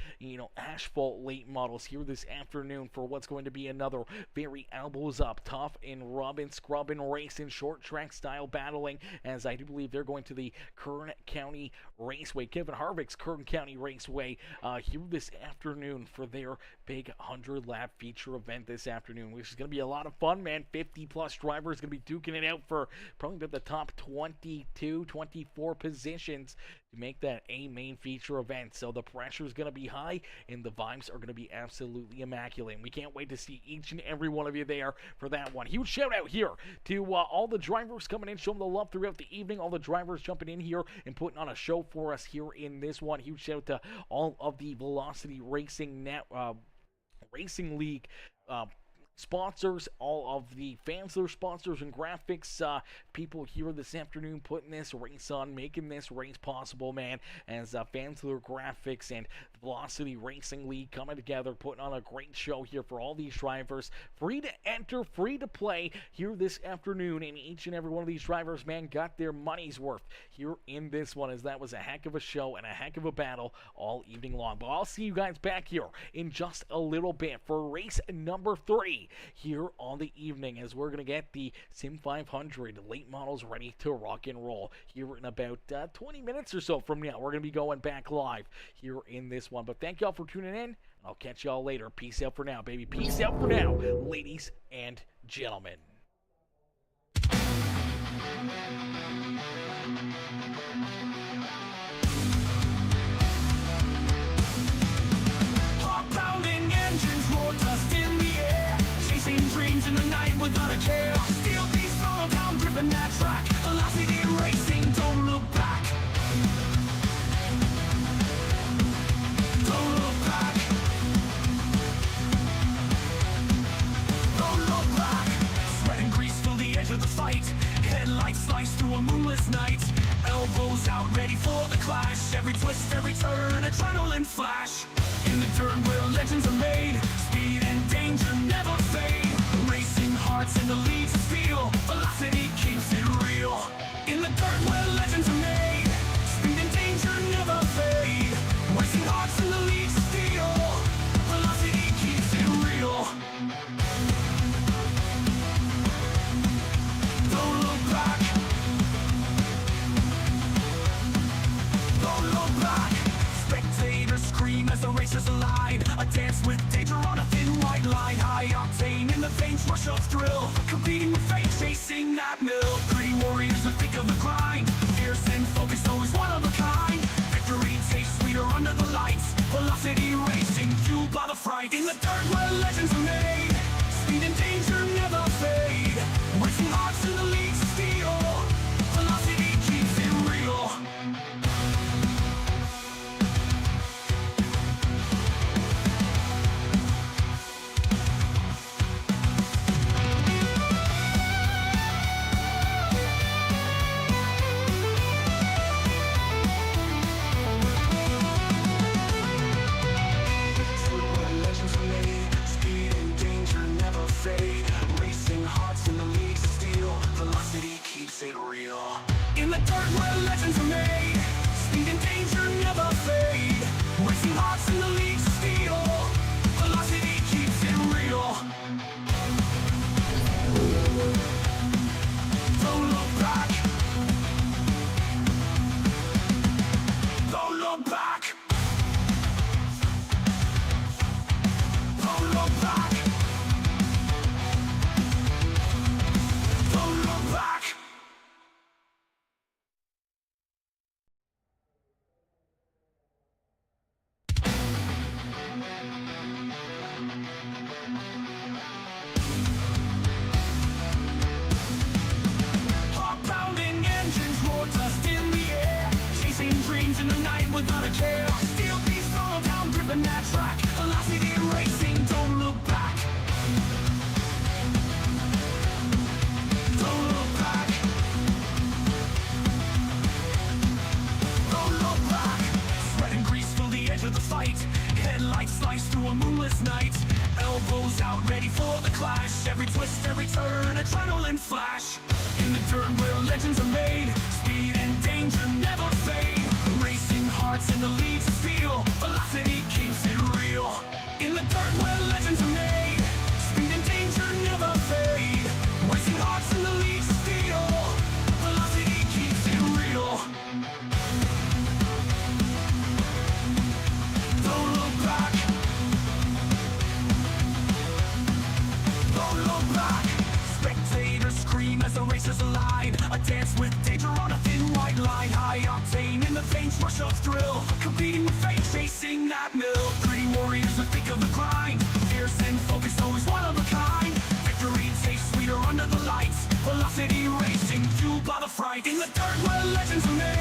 asphalt late models here this afternoon, for what's going to be another very elbows up, tough and rubbing, scrubbing race in short track style battling, as I do believe they're going to the Kern County Raceway, Kevin Harvick's Kern County Raceway here this afternoon for their big 100 lap feature event this afternoon, which is going to be a lot of fun, man. 50 plus drivers going to be duking it out for probably about the top 22, 24 positions to make that a main feature event. So the pressure is going to be high and the vibes are going to be absolutely immaculate. And we can't wait to see each and every one of you there for that one. Huge shout out here to all the drivers coming in, showing the love throughout the evening. All the drivers jumping in here and putting on a show for us here in this one. Huge shout out to all of the Velocity Racing Racing League sponsors, all of the fans that are sponsors and graphics people here this afternoon putting this race on, making this race possible, man, as fans of their graphics and Velocity Racing League coming together, putting on a great show here for all these drivers. Free to enter, free to play here this afternoon, and each and every one of these drivers, man, got their money's worth here in this one, as that was a heck of a show and a heck of a battle all evening long. But I'll see you guys back here in just a little bit for race number 3 here on the evening, as we're going to get the Sim 500 late models ready to rock and roll here in about 20 minutes or so from now. We're going to be going back live here in this one. But thank y'all for tuning in. I'll catch y'all later. Peace out for now, baby. Peace out for now, ladies and gentlemen. Heart-pounding engines, roar dust in the air, chasing dreams in the night without a care. Steel beats follow down, gripping that track. Velocity racing, don't look back. Don't look back. Don't look back. Sweat and grease fill the edge of the fight. Headlights slice through a moonless night. Elbows out, ready for the clash. Every twist, every turn, adrenaline flash. In the dirt where legends are made, speed and danger never fade. Racing hearts in the leads feel, velocity keeps it real. In the dirt where legends are made, speed and danger never fade. Racing hearts in the leads feel, velocity keeps it real. Don't look back. Don't look back. Spectators scream as the racers align. A dance with danger on a thin white line. High octane in the veins, rush of thrill. Competing with fate, chasing that mill. Pretty warriors who think of the grind. Fierce and focused, always one of a kind. Victory tastes sweeter under the lights. Velocity racing, fueled by the fright. In the dirt where legends are made, speed and danger never fade. Racing hearts in the leagues of steel. Velocity keeps it real. It real. In the dirt where legends are made, speed and danger never fade. Racing hearts in the leagues of steel, velocity keeps it real. Don't look back. Don't look back. Don't look back. Don't look back. Heart-pounding engines, roar dust in the air, chasing dreams in the night without a care. Steel beats follow down, gripping that track. Velocity racing, don't look back. Don't look back. Don't look back. Sweat and grease fill the edge of the fight. Headlights slice through a moonless night. Elbows out, ready for the clash. Every twist, every turn, adrenaline flash. In the dirt where legends are made, speed and danger never fade. Racing hearts in the leads of steel, velocity keeps it real. In the dirt where legends are made, speed and danger never fade. Racing hearts in the leads of steel, velocity keeps it real. Don't look back. the veins rush of thrill, competing with fate, chasing that mill. Three warriors that think of the grind, fierce and focused, always one of a kind. Victory tastes sweeter under the lights, velocity racing, fueled by the fright. In the dirt where legends are made,